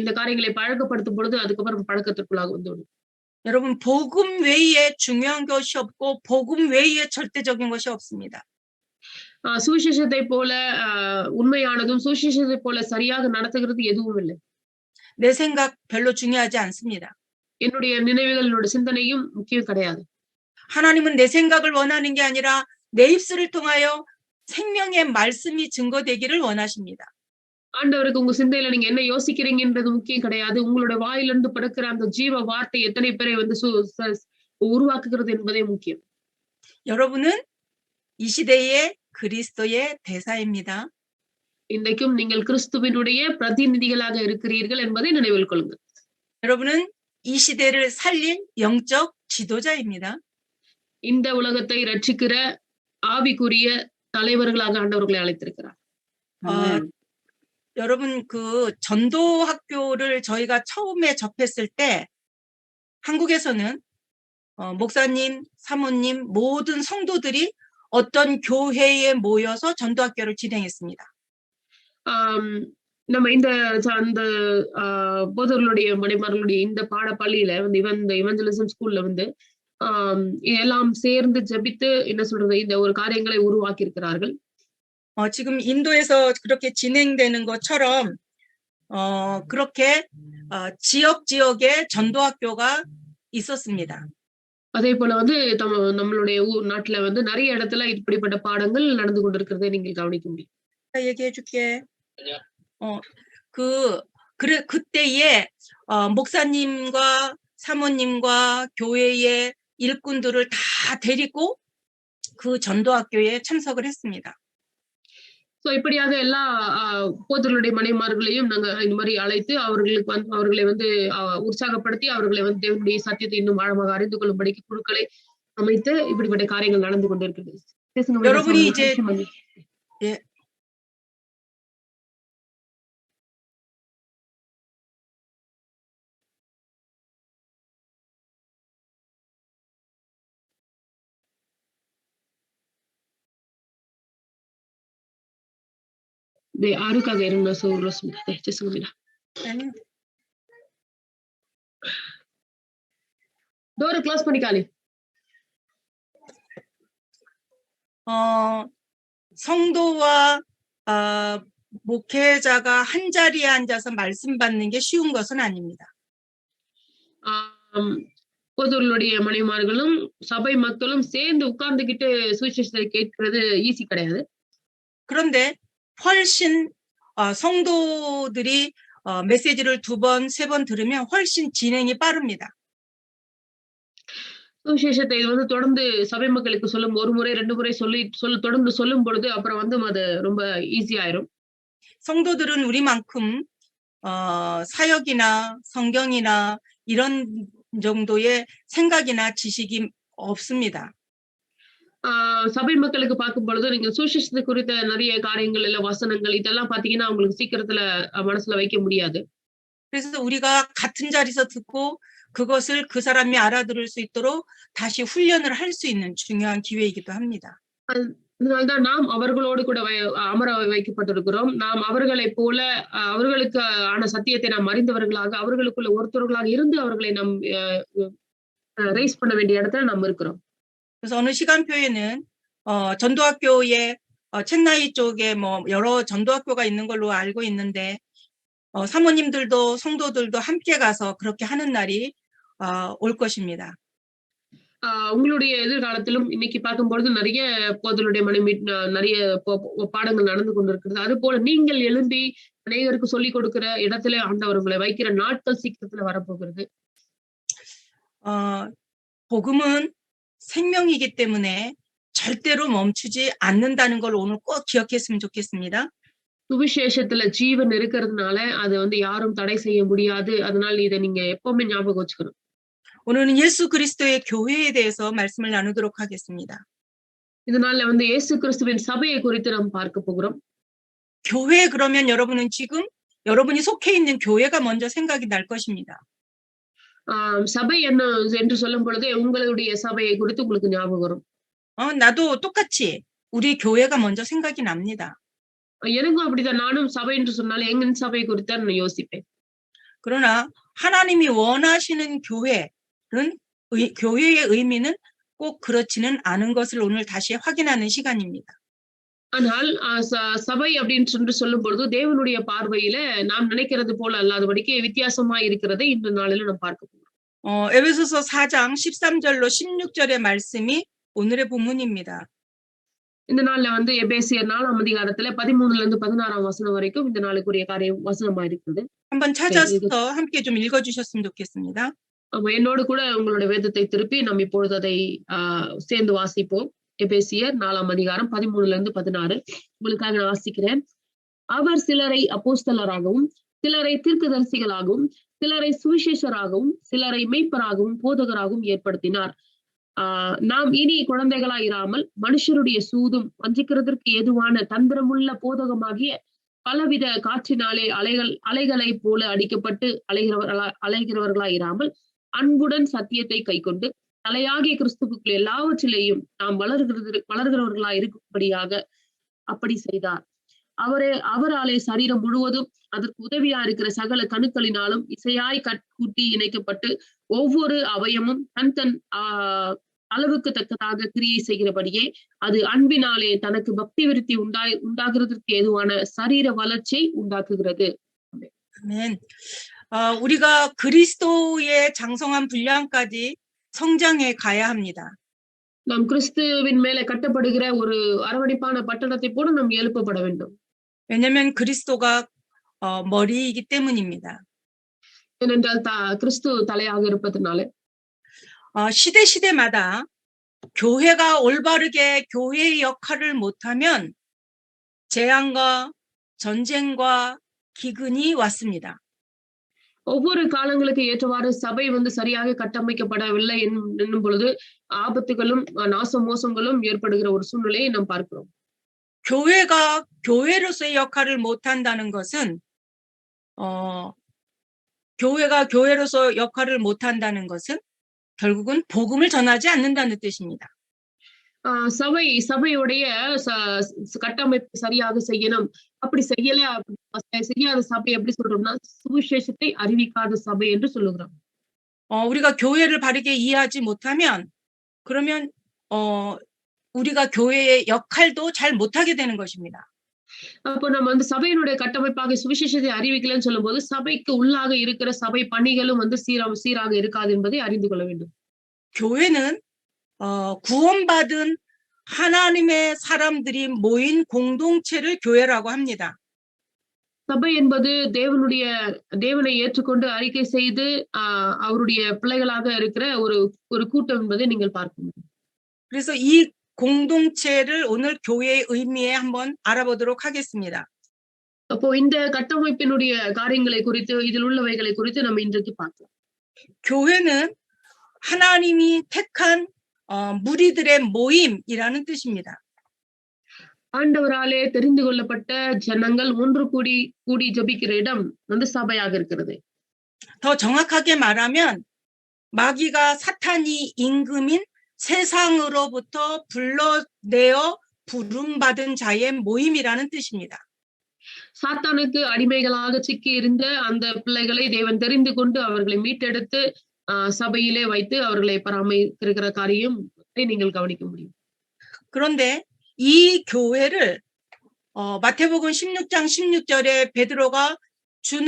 இந்த காரியங்களை பழக்கப்படுத்தும் பொழுது அதுக்கப்புறம் பழக்கத்திற்குள்ளாக வந்துவிடும். 여러분 복음 외에 중요한 것이 없고 복음 외에 절대적인 것이 없습니다. சுவிசேஷத்தை போல உண்மையானதும் சுவிசேஷத்தை போல சரியாக நடத்துகிறது எதுவும் இல்லை. 내 생각 별로 중요하지 않습니다. என்னுடைய நினைவுகள், என்னோட சிந்தனையும் முக்கியம் கிடையாது. 하나님은 내 생각을 원하는 게 아니라 내 입술을 통하여 생명의 말씀이 증거되기를 원하십니다. ஆண்டவருக்கு உங்க சிந்தையில நீங்க என்ன யோசிக்கிறீங்கன்றது முக்கியம் கிடையாது. உங்களோட வாயிலிருந்து பிறக்கிற அந்த ஜீவ வார்த்தை எத்தனை பேரை வந்து உருவாக்குகிறது என்பதே முக்கியம். 여러분은 이 시대의 그리스도의 대사입니다. இன்றைக்கும் நீங்கள் கிறிஸ்துவினுடைய பிரதிநிதிகளாக இருக்கிறீர்கள் என்பதை நினைவில் கொள்ளுங்கள். 여러분은 이 시대를 살릴 영적 지도자입니다. இந்த உலகத்தை ரட்சிக்கிற ஆவிக்குரிய தலைவர்களாக ஆண்டவர்களை அழைத்திருக்கிறார். 여러분 그 전도 학교를 저희가 처음에 접했을 때 한국에서는 목사님, 사모님 모든 성도들이 어떤 교회에 모여서 전도 학교를 진행했습니다. நம்ம அந்த போதர்களுடைய மணிமார்களுடைய இந்த பாடப்பள்ளியில வந்து இந்த இவஞ்சலிசம் ஸ்கூல்ல வந்து எல்லாம் சேர்ந்து ஜெபித்து என்ன சொல்றது இந்த ஒரு காரியங்களை உருவாக்கி இருக்கிறார்கள். 지금 인도에서 그렇게 진행되는 것처럼 그렇게 지역에 전도학교가 있었습니다. அதே போல வந்து நம்மளுடைய நாட்டுல வந்து நிறைய இடத்துல இப்படிப்பட்ட பாடங்கள் நடந்து கொண்டிருக்கிறதை நீங்கள் கவனிக்க முடியும். 얘기해 줄게. 그때에 목사님과 사모님과 교회의 일꾼들을 다 데리고 그 전도학교에 참석을 했습니다. இப்படியாக எல்லா போதர்களுடைய மனைமார்களையும் நாங்க இந்த மாதிரி அழைத்து அவர்களை வந்து உற்சாகப்படுத்தி அவர்களை வந்து தேவனுடைய சத்தியத்தை இன்னும் ஆழமாக அறிந்து கொள்ளும்படிக்கு குழுக்களை அமைத்து இப்படிப்பட்ட காரியங்கள் நடந்து கொண்டிருக்கிறது. 여러분이 이제 예. 네, 아루카가 일어나서 울었습니다. 네, 죄송합니다. டோரை க்ளோஸ் பண்ணிக்காளி. 성도와 목회자가 한 자리에 앉아서 말씀 받는 게 쉬운 것은 아닙니다. பொதுளுடைய மணிமார்களும் சபை மக்களும் சேர்ந்து உட்கார்ந்துகிட்டு சுவிசேஷத்தை கேட்கிறது ஈஸி கிடையாது. 그런데 훨씬 성도들이 메시지를 2번, 3번 들으면 훨씬 진행이 빠릅니다. சுவிசேஷத்தை வந்து தொடர்ந்து சபை மக்களுக்கு சொல்லும் ஒரு முறை 2 முறை தொடர்ந்து சொல்லும் பொழுது அப்புறம் வந்து அது ரொம்ப ஈஸி ஆயிரும். 성도들은 우리만큼 사역이나 성경이나 이런 정도의 생각이나 지식이 없습니다. சபை மக்களுக்கு பார்க்கும் பொழுது நீங்க சுவிசேஷத்தை குறித்த நிறைய காரியங்கள் இல்ல வசனங்கள் இதெல்லாம் பாத்தீங்கன்னா உங்களுக்கு சீக்கிரத்துல மனசுல வைக்க முடியாது. 그래서 우리가 같은 자리에서 듣고 그것을 그 사람이 알아들을 수 있도록 다시 훈련을 할 수 있는 중요한 기회이기도 합니다. அதனால்தான் நாம் அவர்களோடு கூட அமர வைக்கப்பட்டிருக்கிறோம். நாம் அவர்களைப் போல அவர்களுக்கு ஆன சத்தியத்தை நாம் அறிந்தவர்களாக அவர்களுக்குள்ள ஒருத்தர்களாக இருந்து அவர்களை நாம் ரைஸ் பண்ண வேண்டிய இடத்துல நாம் இருக்கிறோம். 그래서 어느 시간표에는 전도학교에 첸나이 쪽에 뭐 여러 전도학교가 있는 걸로 알고 있는데 사모님들도 성도들도 함께 가서 그렇게 하는 날이 올 것입니다. உங்களுடைய எதிர்காலத்திலும் இன்னைக்கு பார்க்கும்பொழுது நிறைய போதலுடைய நிறைய பாடங்கள் நடந்து கொண்டிருக்கிறது. அது போல நீங்கள் எழும்பி அநேகருக்கு சொல்லிக் கொடுக்கிற இடத்துல ஆண்டவர்களை வைக்கிற நாட்கள் சீக்கிரத்துல வரப்போகிறது. 복음은 생명이기 때문에 절대로 멈추지 않는다는 걸 오늘 꼭 기억했으면 좋겠습니다. சுவிசேஷத்துல ஜீவன் இருக்கிறதுனால அதை வந்து யாரும் தடை செய்ய முடியாது. அதனால இதை நீங்க எப்பவுமே ஞாபகம் வச்சுக்கணும். 오늘은 예수 그리스도의 교회에 대해서 말씀을 나누도록 하겠습니다. இதனால வந்து இயேசு கிறிஸ்துவின் சபையை குறித்து நாம் பார்க்க போகிறோம். 교회 그러면 여러분은 지금 여러분이 속해 있는 교회가 먼저 생각이 날 것입니다. சபை என்ன என்று சொல்லும் பொழுதே உங்களுடைய சபையை குறித்து உங்களுக்கு ஞாபகம் வரும். 나도 똑같이 우리 교회가 먼저 생각이 납니다. எனக்கும் அப்படிதான். நானும் சபை என்று சொன்னாலே எங்க சபையை குறித்து தான் நான் யோசிப்பேன். 그러나 하나님이 원하시는 교회의 의미는 꼭 그렇지는 않은 것을 오늘 다시 확인하는 시간입니다. ஆனால் சபை அப்படின்னு சொல்லும் பொழுது தேவனுடைய பார்வையில நாம் நினைக்கிறது போல அல்லாதபடிக்கு வித்தியாசமா இருக்கிறதை இந்த நாளில நாம் பார்க்க போகிறோம். 에베소서 4장 13절로 16절의 말씀이 오늘의 본문입니다. இந்த நாள்ல வந்து எபேசியர் 4ஆம் அதிகாரத்துல 13ல இருந்து 16ஆம் வசனம் வரைக்கும் இந்த நாளுக்குரிய காரியம் வசனமா இருக்குது. 한번 네, 찾아서 함께 좀 읽어주셨으면 좋겠습니다. ஆமா, என்னோடு கூட உங்களுடைய வேதத்தை திருப்பி நாம் இப்பொழுது அதை சேர்ந்து வாசிப்போம். எபேசியர் 4ஆம் அதிகாரம் 13ல இருந்து 16 உங்களுக்காக நான் வாசிக்கிறேன். அவர் சிலரை அப்போஸ்தலராகவும், சிலரை தீர்க்கதரிசிகளாகவும், சிலரை சுவிசேஷராகவும், சிலரை மெய்ப்பராகவும், போதகராகவும் ஏற்படுத்தினார். நாம் இனி குழந்தைகளா இராமல் மனுஷருடைய சூதும் வஞ்சிக்கிறதற்கு ஏதுவான தந்திரமுள்ள போதகமாகிய பலவித காற்றினாலே அலைகளை போல அடிக்கப்பட்டு அலைகிறவர்களா இராமல் அன்புடன் சத்தியத்தை கைக்கொண்டு தலையாகிய கிறிஸ்துவுக்குள் எல்லாவற்றிலேயும் நாம் வளர்கிறவர்களா இருக்கும்படியாக அப்படி செய்தார். அவராலே சரீரம் முழுவதும் அதற்கு உதவியா இருக்கிற சகல கணுக்களினாலும் இசையாய் கட்கூட்டி இணைக்கப்பட்டு ஒவ்வொரு அவயமும் தன் அளவுக்கு தக்கதாக கிரியை செய்கிறபடியே அது அன்பினாலே தனக்கு பக்தி விருத்தி உண்டாகிறதுக்கு ஏதுவான சரீர வளர்ச்சியை உண்டாக்குகிறது. 아멘. 우리가 그리스도의 장성한 분량까지 성장해 가야 합니다. நாம் கிறிஸ்துவின் மேலே கட்டப்படுகிற ஒரு அரவணைப்பான பட்டணத்தை போல நாம் எழுப்பப்பட வேண்டும். 왜냐면 그리스도가 머리이기 때문입니다. ஏனென்றால் கிறிஸ்து தலையாக இருப்பதனால. 시대마다 교회가 올바르게 교회의 역할을 못하면 재앙과 전쟁과 기근이 왔습니다. ஒவ்வொரு காலங்களுக்கு ஏற்றவாறு சபை வந்து சரியாக கட்டமைக்கப்படவில்லை என்னும் பொழுது ஆபத்துகளும் நாசமோசங்களும் ஏற்படுகிற ஒரு சூழ்நிலையை நாம் பார்க்கிறோம். 교회가 교회로서의 역할을 못한다는 것은 교회가 교회로서 역할을 못한다는 것은 결국은 복음을 전하지 않는다는 뜻입니다. சபையுடைய கட்டமைப்பு சரியாக செய்யணும். அப்படி செய்யாத சபை எப்படி சொல்றோம்னா சுவிசேஷத்தை அறிவிக்காத சபை என்று சொல்லுகிறோம். 우리가 교회를 바르게 이해하지 못하면 그러면 우리가 교회의 역할도 잘 못하게 되는 것입니다. அப்போ நம்ம வந்து சபையினுடைய கட்டமைப்பாக சுவிசேஷத்தை அறிவிக்கலன்னு சொல்லும் போது சபைக்கு உள்ளாக இருக்கிற சபை பணிகளும் வந்து சீராக இருக்காது என்பதை அறிந்து கொள்ள வேண்டும். 교회는 구원받은 하나님의 사람들이 모인 공동체를 교회라고 합니다. சபை என்பது தேவனை ஏற்றுக்கொண்டு அறிக்கை செய்து அவருடைய பிள்ளைகளாக இருக்கிற ஒரு கூட்டம் என்பதை நீங்கள் பார்க்க முடியும். 그래서 이 공동체를 오늘 교회의 의미에 한번 알아보도록 하겠습니다. அப்போ இந்த கட்டமைப்பினுடைய காரியங்களை குறித்து இதில் உள்ளவைகளை குறித்து நம்ம இன்றைக்கு பார்க்கலாம். 교회는 하나님이 택한 무리들의 모임이라는 뜻입니다. ஆண்டவராலே தெரிந்து கொள்ளப்பட்ட ஜனங்கள் ஒன்று கூடி ஜெபிக்கிற இடம் வந்து சபையாக இருக்கிறது. 더 정확하게 말하면 마귀가 사탄이 임금인 세상으로부터 불러내어 부름받은 자의 모임이라는 뜻입니다. சாத்தானுக்கு அடிமைகளாக சிக்கி இருந்த அந்த பிள்ளைகளை தேவன் தெரிந்து கொண்டு அவர்களை மீட்டெடுத்து சபையிலே வைத்து அவர்களை பராமரிக்கிற காரியம் நீங்கள் கவனிக்க முடியும். 그런데 이 교회를 마태복음 16장 16절에 베드로가 주는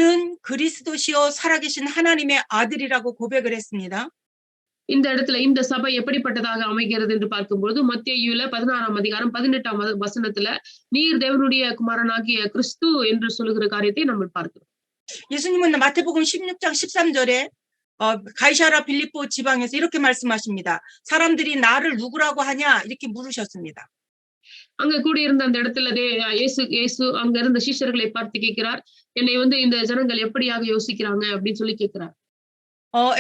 그리스도시요 살아계신 하나님의 아들이라고 고백을 했습니다. இந்த இடத்துல இந்த சபை எப்படிப்பட்டதாக அமைகிறது என்று பார்க்கும்போது மத்தேயுல 16ஆம் அதிகாரம் 18ஆம் வசனத்துல நீர் தேவனுடைய குமாரனாகிய கிறிஸ்து என்று சொல்லுகிற காரியத்தை நம்ம பார்க்கிறோம். 예수님은 마태복음 16장 13절에 가이사라 빌립보 지방에서 이렇게 말씀하십니다. 사람들이 나를 누구라고 하냐 이렇게 물으셨습니다. அங்க கூடியிருந்த அந்த இடத்துல இயேசு அங்க இருந்த சீஷர்களை பார்த்து கேட்கிறார், என்னை வந்து இந்த ஜனங்கள் எப்படியாக யோசிக்கிறாங்க அப்படின்னு சொல்லி கேட்கிறார்.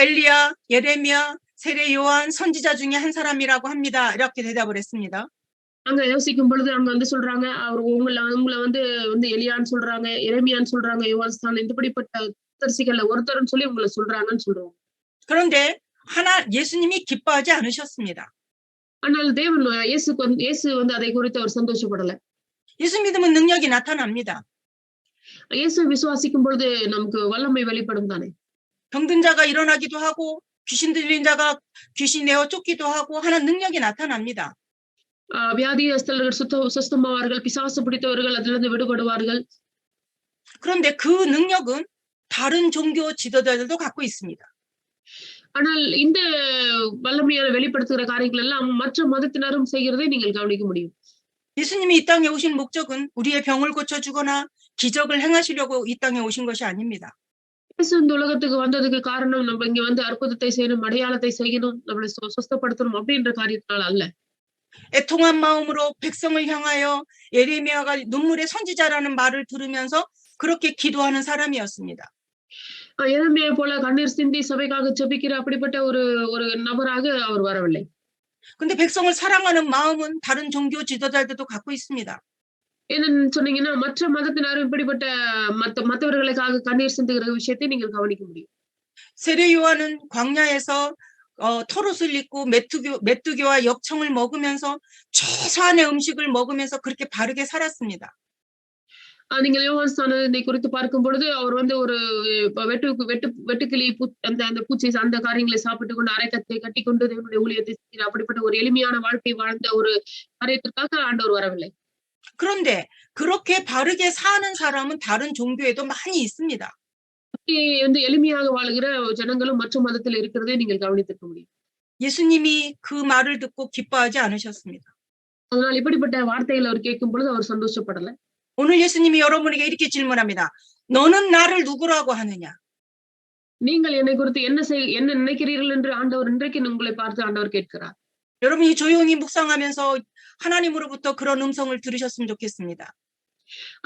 엘리야, 예레미야, 세례 요한 선지자 중에 한 사람이라고 합니다. 이렇게 대답을 했습니다. அங்க யோசிக்கும் பொழுது அங்க வந்து சொல்றாங்க, அவர் உங்களை வந்து எலியான்னு சொல்றாங்க, எரேமியான்னு சொல்றாங்க, யோவான் இப்படிப்பட்ட தரிசிகள்ல ஒருத்தர்னு சொல்லி உங்களை சொல்றாங்கன்னு சொல்றாங்க. 그런데 예수님이 기뻐하지 않으셨습니다. ஆனால் இயேசு வந்து அதை குறித்து அவர் சந்தோஷப்படல. 예수 믿으면 능력이 나타납니다. இயேசு விசுவாசிக்கும் பொழுது நமக்கு வல்லமை வெளிப்படும் தானே. 병든 자가 일어나기도 하고 귀신 들린 자가 귀신 내어 쫓기도 하고 하는 능력이 나타납니다. வியாதியஸ்தர்கள் சுத்தமாவார்கள், பிசாசு பிடித்தவர்கள் அதிலிருந்து விடுபடுவார்கள். 그런데 그 능력은 다른 종교 지도자들도 갖고 있습니다. ஆனால் இந்த வல்லமையான வெளிப்படுத்துகிற காரியங்கள் எல்லாம் மற்ற மதத்தினரும் செய்கிறதை நீங்கள் கவனிக்க முடியும். 예수님이 이 땅에 오신 목적은 우리의 병을 고쳐주거나 기적을 행하시려고 이 땅에 오신 것이 아닙니다. இயேசு இந்த உலகத்துக்கு வந்ததுக்கு காரணம் நம்ம இங்க வந்து அற்புதத்தை செய்யணும், அடையாளத்தை செய்யணும், நம்மளை சுஸ்தப்படுத்தணும் அப்படின்ற காரியத்தினால அல்ல. 애통한 마음으로 백성을 향하여 예레미야가 눈물의 선지자라는 말을 들으면서 그렇게 기도하는 사람이었습니다. எரேமியா போல கண்ணீர் சிந்தி சபைக்காக ஜெபிக்கிற அப்படிப்பட்ட ஒரு ஒரு நபராக அவர் வரவில்லை. 근데 백성을 사랑하는 마음은 다른 종교 지도자들도 갖고 있습니다. என்னன்னு சொன்னீங்கன்னா மற்ற மதத்தினரும் இப்படிப்பட்ட மற்றவர்களுக்காக கண்ணீர் சிந்துகிற விஷயத்தை நீங்கள் கவனிக்க முடியும். 세례 요한은 광야에서 털옷을 입고 메뚜기와 역청을 먹으면서 최소한의 음식을 먹으면서 그렇게 바르게 살았습니다. நீங்கள் யோவான் ஸ்நானனை குறித்து பார்க்கும் பொழுது அவர் வந்து ஒரு வெட்டுக்கிளி அந்த பூச்சி அந்த காரியங்களை சாப்பிட்டு கொண்டு அரைக்கத்தை கட்டி கொண்டு தேவனுடைய ஊழியத்தை செய்கிற அப்படிப்பட்ட ஒரு எளிமையான வாழ்க்கை வாழ்ந்த ஒரு காரியத்திற்காக ஆண்டவர் வரவில்லை. 그런데 그렇게 바르게 사는 사람은 다른 종교에도 많이 있습니다. வந்து எளிமையாக வாழ்கிற ஜனங்களும் மற்ற மதத்தில் இருக்கிறதை நீங்கள் கவனித்திருக்க முடியும். 예수님이 그 말을 듣고 기뻐하지 않으셨습니다. அதனால் இப்படிப்பட்ட வார்த்தைகளை அவர் கேட்கும் பொழுது அவர் சந்தோஷப்படல. 오늘 예수님이 여러분에게 이렇게 질문합니다. 너는 나를 누구라고 하느냐? நீங்கள் என்னை குறித்து என்ன நினைக்கிறீர்கள் என்று ஆண்டவர் இன்றைக்கு உங்களை பார்த்து ஆண்டவர் கேட்கிறார். 여러분이 조용히 묵상하면서 하나님으로부터 그런 음성을 들으셨으면 좋겠습니다.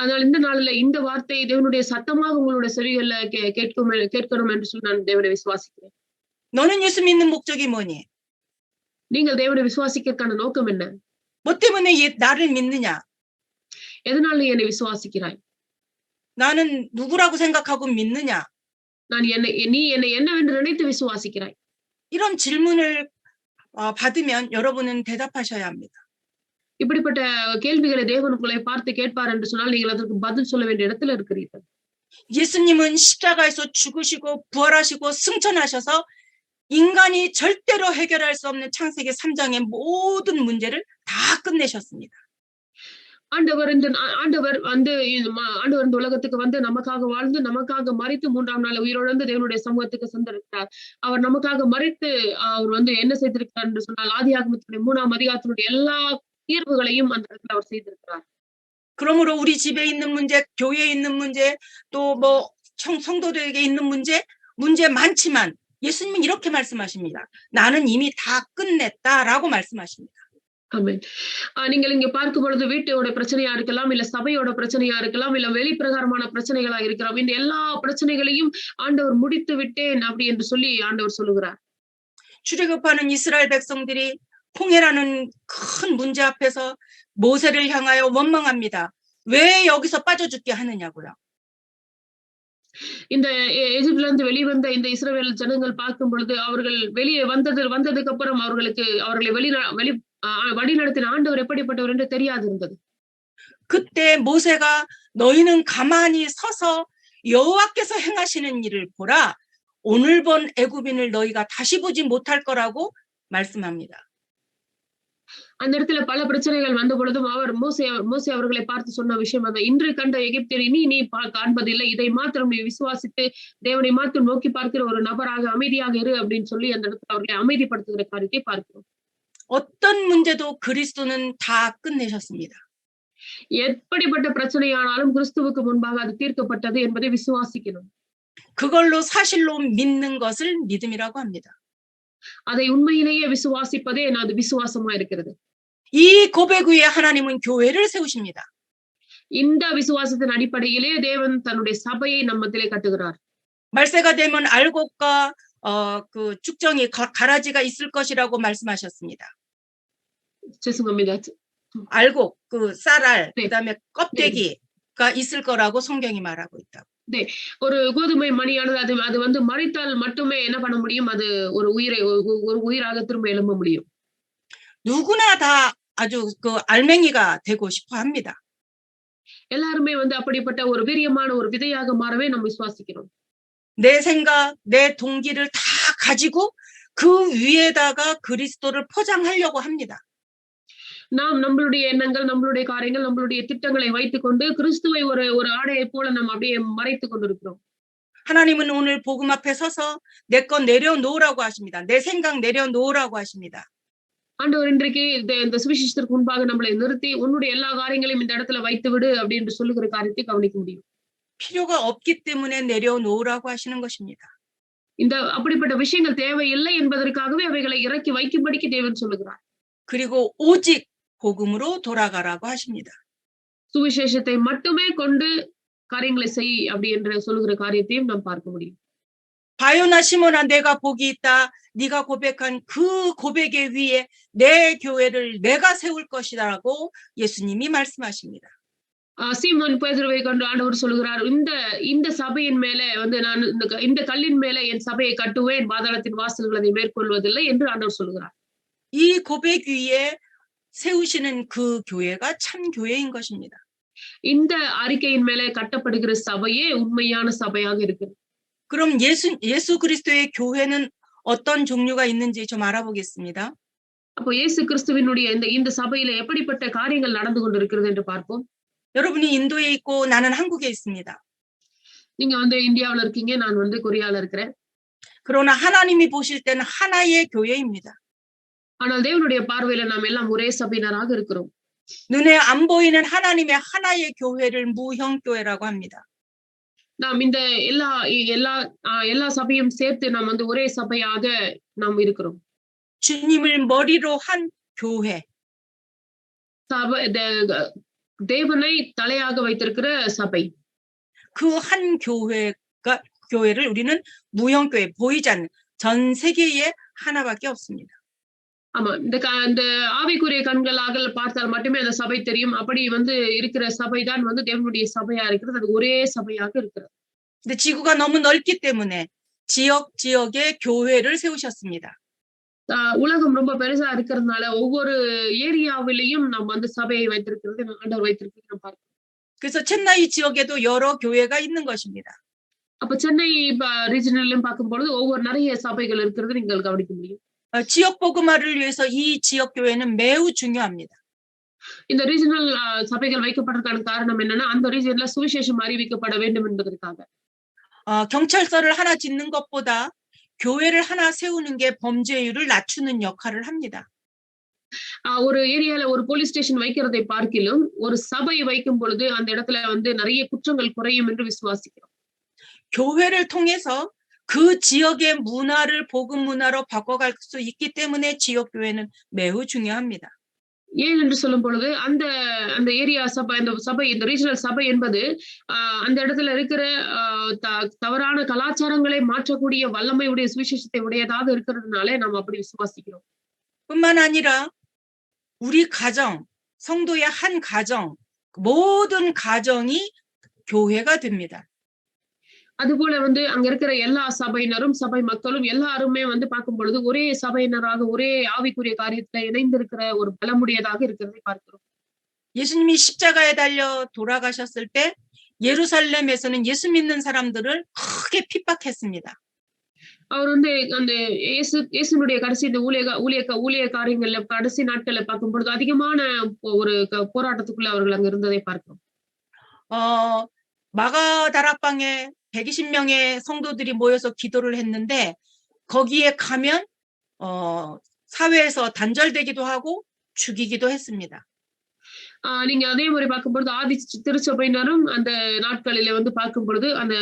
அதனால் இந்த நாளில இந்த வார்த்தை தேவனுடைய சத்தமாக உங்களுடைய செவிகள்ல கேட்கணும் என்று சொல்லி நான் தேவனை விசுவாசிக்கிறேன். 너는 예수 믿는 목적이 뭐니? நீங்கள் தேவனை விசுவாசிக்கிறதுக்கான நோக்கம் என்ன? 뭐 때문에 나를 믿느냐? எதனால நீ என்னை விசுவாசிக்கிறாய்? 나는 누구라고 생각하고 믿느냐? நீ என்னை என்னவென்று நினைத்து விசுவாசிக்கிறாய்? 이런 질문을 받으면 여러분은 대답하셔야 합니다. இப்படிப்பட்ட கேள்விகளை தேவன் உங்களை பார்த்து கேட்பார் என்று சொன்னால் நீங்கள் அதற்கு பதில் சொல்ல வேண்டிய இடத்துல இருக்கிறீர்கள். 예수님은 십자가에서 죽으시고 부활하시고 승천하셔서 인간이 절대로 해결할 수 없는 창세기 3장의 모든 문제를 다 끝내셨습니다. ஆண்டவர் வந்து இந்த உலகத்துக்கு வந்து நமக்காக வாழ்ந்து நமக்காக மரித்து 3ஆம் நாள் உயிரிழந்து தேவனுடைய சமூகத்துக்கு சென்றிருக்கிறார். அவர் நமக்காக மரித்து அவர் வந்து என்ன செய்திருக்கிறார் என்று சொன்னால் ஆதியாகமத்தினுடைய 3ஆம் அதிகாரத்தினுடைய எல்லா தீர்வுகளையும் அந்த இடத்துல அவர் செய்திருக்கிறார். 그러므로 우리 집에 있는 문제, 교회에 있는 문제, 또 뭐 성도들에게 있는 문제 많지만 예수님은 이렇게 말씀하십니다. 나는 이미 다 끝냈다라고 말씀하십니다. ஆமென். நீங்கள் இங்க பார்க்கும் பொழுது வீட்டோட பிரச்சனையா இருக்கலாம், இல்ல சபையோட பிரச்சனையா இருக்கலாம், இல்ல வெளிப்பிரகாரமான பிரச்சனைகளா இருக்கலாம். இந்த எல்லா பிரச்சனைகளையும் ஆண்டவர் முடித்து விட்டேன் அப்படி என்று சொல்லி ஆண்டவர் சொல்லுகிறார். 출애굽하는 이스라엘 백성들이 홍해라는 큰 문제 앞에서 모세를 향하여 원망합니다. 왜 여기서 빠져 죽게 하느냐고요. இந்த எகிப்துல இருந்து வெளிவந்த இந்த இஸ்ரவேல் ஜனங்கள் பார்க்கும் பொழுது அவர்கள் வெளியே வந்ததுக்கு அப்புறம் அவர்களை வழி நடத்தின ஆண்டவர் எப்படிப்பட்டவர் என்று தெரியாது இருந்தது. 그때 모세가 너희는 가만히 서서 여호와께서 행하시는 일을 보라. 오늘 본 애굽인을 너희가 다시 보지 못할 거라고 말씀합니다. அந்த இடத்துல பல பிரச்சனைகள் வந்த பொழுதும் அவர் மோசே அவர்களை பார்த்து சொன்ன விஷயம் அதான், இன்று கண்ட எகிப்தியரை நீ காண்பதில்லை, இதை மாத்திரம் நீ விசுவாசித்து தேவனை மாத்திரம் நோக்கி பார்க்கிற ஒரு நபராக அமைதியாக இரு அப்படின்னு சொல்லி அந்த இடத்துல அவர்களை அமைதிப்படுத்துகிற காரியத்தை பார்க்கிறோம். 어떤 문제도 그리스도는 다 끝내셨습니다. எப்படிப்பட்ட பிரச்சனையானாலும் கிறிஸ்துவுக்கு முன்பாக அது தீர்க்கப்பட்டது என்பதை விசுவாசிக்கணும். 그걸로 사실로 믿는 것을 믿음이라고 합니다. அதை உண்மையிலேயே விசுவாசிப்பதே அது விசுவாசமா இருக்கிறது. 이 고백 위에 하나님은 교회를 세우십니다. இந்த விசுவாசத்தின் அடிப்படையிலே தேவன் தன்னுடைய சபையை நம்மத்திலே கட்டுகிறார். 말세가 되면 알곡과 그 쭉정이 가라지가 있을 것이라고 말씀하셨습니다. 죄송합니다. 알곡, 그 쌀알, 네. 그다음에 껍데기가 있을 거라고 성경이 말하고 있다고. ஒரு கோதுமை மணியானது அது வந்து மறித்தால் மட்டுமே என்ன பண்ண முடியும், அது ஒரு உயிராக திரும்ப எழும்ப முடியும். 누구나 다 아주 그 알맹이가 되고 싶어 합니다. எல்லாருமே வந்து அப்படிப்பட்ட ஒரு வீரியமான ஒரு விதையாக மாறவே நம்ம விசுவாசிக்கிறோம். 내 생각, 내 동기를 다 가지고 그 위에다가 그리스도를 포장하려고 합니다. நாம் நம்மளுடைய எண்ணங்கள், நம்மளுடைய காரியங்கள், நம்மளுடைய திட்டங்களை வைத்துக் கொண்டு கிறிஸ்துவை ஒரு ஆடையை போல நம்ம அப்படியே மறைத்துக் கொண்டிருக்கிறோம். 하나님은 오늘 복음 앞에 서서 내 것 내려놓으라고 하십니다. 내 생각 내려놓으라고 하십니다. ஆண்டவர் இன்றைக்கு இந்த சுவிசேஷத்திற்கு முன்பாக நம்மளை நிறுத்தி உன்னுடைய எல்லா காரியங்களையும் இந்த இடத்துல வைத்து விடு அப்படின்னு சொல்லுகிற காரியத்தை கவனிக்க முடியும். 필요가 없기 때문에 내려놓으라고 하시는 것입니다. இந்த அப்படிப்பட்ட விஷயங்கள் தேவையில்லை என்பதற்காகவே அவைகளை இறக்கி வைக்கும்படிக்கு தேவன் சொல்லுகிறார். 그리고 오직 복음으로 돌아가라고 하십니다. சுவிசேஷத்தை மட்டுமே கொண்டு காரியங்களை செய் அப்படி என்று சொல்லுகிற காரியத்தையும் நாம் பார்க்க முடியும். 바요나 시몬아 내가 복이 있다. 네가 고백한 그 고백에 위에 내 교회를 내가 세울 것이라고 예수님이 말씀하십니다. சீமோன் பேதுருவை கொண்டு ஆண்டவர் சொல்லுகிறார், இந்த சபையின் மேலே வந்து நான் இந்த கல்லின் மேலே என் சபையை கட்டுவேன், பாதாளத்தின் வாசல்கள் அதை மேற்கொள்வதில்லை என்று ஆண்டவர் சொல்லுகிறார். 이 고백 위에 세우시는 그 교회가 참 교회인 것입니다. இந்த அறிக்கையின் மேலே கட்டப்படுகிற சபையே உண்மையான சபையாக இருக்கிறது. 그럼 예수 그리스도의 교회는 어떤 종류가 있는지 좀 알아보겠습니다. அப்போ இயேசு கிறிஸ்துவினுடைய இந்த சபையில எப்படிப்பட்ட காரியங்கள் நடந்து கொண்டிருக்கிறது என்று பார்ப்போம். 여러분이 인도에 있고 나는 한국에 있습니다. நீங்க வந்து இந்தியாவுல இருக்கீங்க, நான் வந்து கொரியால இருக்கிறேன். 그러나 하나님이 보실 때는 하나의 교회입니다. ஆனால் தேவனுடைய பார்வையில நாம் எல்லாம் ஒரே சபையினராக இருக்கிறோம். 눈에 안 보이는 하나님의 하나의 교회를 무형교회라고 합니다. நாம் இந்த எல்லா சபையும் சேர்த்து நாம் வந்து ஒரே சபையாக நாம் இருக்கிறோம். 주님을 머리로 한 교회. தேவனை தலையாக வைத்திருக்கிற சபை. 그 한 교회를 우리는 무형교회, 보이지 않는 전 세계에 하나밖에 없습니다. ஆமா, இந்த ஆவிக்குரிய கண்களாக பார்த்தால் மட்டுமே அந்த சபை தெரியும். அப்படி வந்து இருக்கிற சபைதான் வந்து தேவனுடைய சபையா இருக்கிறது. அது ஒரே சபையாக இருக்கிறது. 근데 지구가 너무 넓기 때문에 지역에 교회를 세우셨습니다. உலகம் ரொம்ப பெருசா இருக்கிறதுனால ஒவ்வொரு ஏரியாவிலையும் நம்ம வந்து சபையை வைத்திருக்கிறது ஆண்டவர் வைத்திருக்கிறது நம்ம பார்க்கிறோம். 그래서 첸나이 지역에도 여러 교회가 있는 것입니다. அப்ப சென்னை ரீஜனல்லையும் பார்க்கும்பொழுது ஒவ்வொரு நிறைய சபைகள் இருக்கிறது நீங்கள் கவனிக்க முடியும். 지역 복음화를 위해서 이 지역 교회는 매우 중요합니다. இந்த ரீஜனல் சபைகள் வைக்கப்பட்டதற்கான காரணம் என்னன்னா அந்த ரீஜன்ல சுவிசேஷம் அறிவிக்கப்பட வேண்டும் என்பதற்காக. 경찰서를 하나 짓는 것보다 교회를 하나 세우는 게 범죄율을 낮추는 역할을 합니다. ஒரு ஏரியால ஒரு போலீஸ் ஸ்டேஷன் வைக்கிறதை பார்க்கிலும் ஒரு சபை வைக்கும் பொழுது அந்த இடத்துல வந்து நிறைய குற்றங்கள் குறையும் என்று விசுவாசிக்கிறோம். 교회를 통해서 그 지역의 문화를 복음 문화로 바꿔갈 수 있기 때문에 지역 교회는 매우 중요합니다. ஏன் என்று சொல்லும் பொழுது அந்த ஏரியா சபை இந்த ரீஜனல் சபை என்பது அந்த இடத்துல இருக்கிற தவறான கலாச்சாரங்களை மாற்றக்கூடிய வல்லமையுடைய சுவிசேஷத்தை உடையதாக இருக்கிறதுனாலே நாம் அப்படி விசுவாசிக்கிறோம். 뿐만 아니라 우리 가정, 성도의 한 가정, 모든 가정이 교회가 됩니다. அதுபோல வந்து அங்க இருக்கிற எல்லா சபையினரும் சபை மக்களும் எல்லாருமே வந்து பார்க்கும் பொழுது ஒரே சபையினராக ஒரே ஆவிக்குரிய காரியத்துல இணைந்திருக்கிற ஒரு பலமுடையதாக இருக்கிறதை பார்க்கிறோம். 예수님이 십자가에 달려 돌아가셨을 때 예루살렘에서는 예수 믿는 사람들을 크게 핍박했습니다. அவர் வந்து அந்த இயேசுனுடைய கடைசி இந்த ஊழிய காரியங்கள்ல கடைசி நாட்கள்ல பார்க்கும் பொழுது அதிகமான ஒரு போராட்டத்துக்குள்ள அவர்கள் அங்க இருந்ததை பார்க்கிறோம். 마가다락방에 120명의 성도들이 모여서 기도를 했는데 거기에 가면 사회에서 단절되기도 하고 죽이기도 했습니다. நீங்க அதே மாதிரி பார்க்கும்பொழுது ஆதி திருச்சபையினரும் அந்த நாட்களில வந்து பார்க்கும் பொழுது அந்த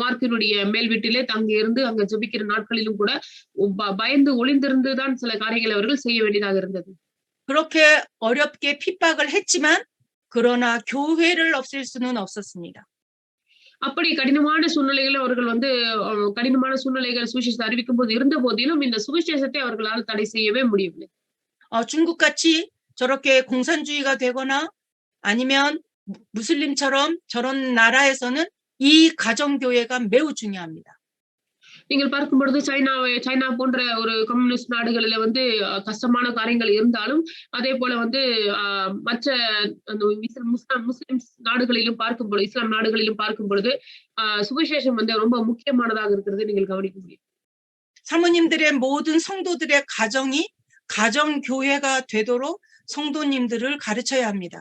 மார்க்கினுடைய மேல் வீட்டிலே தங்கி இருந்து அங்க ஜெபிக்கிற நாட்களிலும் கூட பயந்து ஒளிந்திருந்துதான் சில காரியங்களை அவர்கள் செய்ய வேண்டியதாக இருந்தது. 그렇게 어렵게 핍박을 했지만 그러나 교회를 없앨 수는 없었습니다. அப்படி கடினமான சூழ்நிலைகள் அவர்கள் வந்து கடினமான சூழ்நிலைகள் சுவிசேஷத்தை அறிவிக்கும் போது இருந்த போதிலும் இந்த சுவிசேஷத்தை அவர்களால் தடை செய்யவே முடியவில்லை. 중국같이 저렇게 공산주의가 되거나 아니면 무슬림처럼 저런 나라에서는 이 가정교회가 매우 중요합니다. நீங்கள் பார்க்கும் பொழுது சைனா போன்ற ஒரு கம்யூனிஸ்ட் நாடுகளில வந்து கஷ்டமான காரியங்கள் இருந்தாலும் அதே போல வந்து மற்ற முஸ்லிம் நாடுகளிலும் பார்க்கும் பொழுது இஸ்லாம் நாடுகளிலும் பார்க்கும் பொழுது சுவிசேஷம் வந்து ரொம்ப முக்கியமானதாக இருக்கிறது நீங்கள் கவனிக்க முடியும். 사모님들의 모든 성도들의 가정이 가정교회가 되도록 성도님들을 가르쳐야 합니다.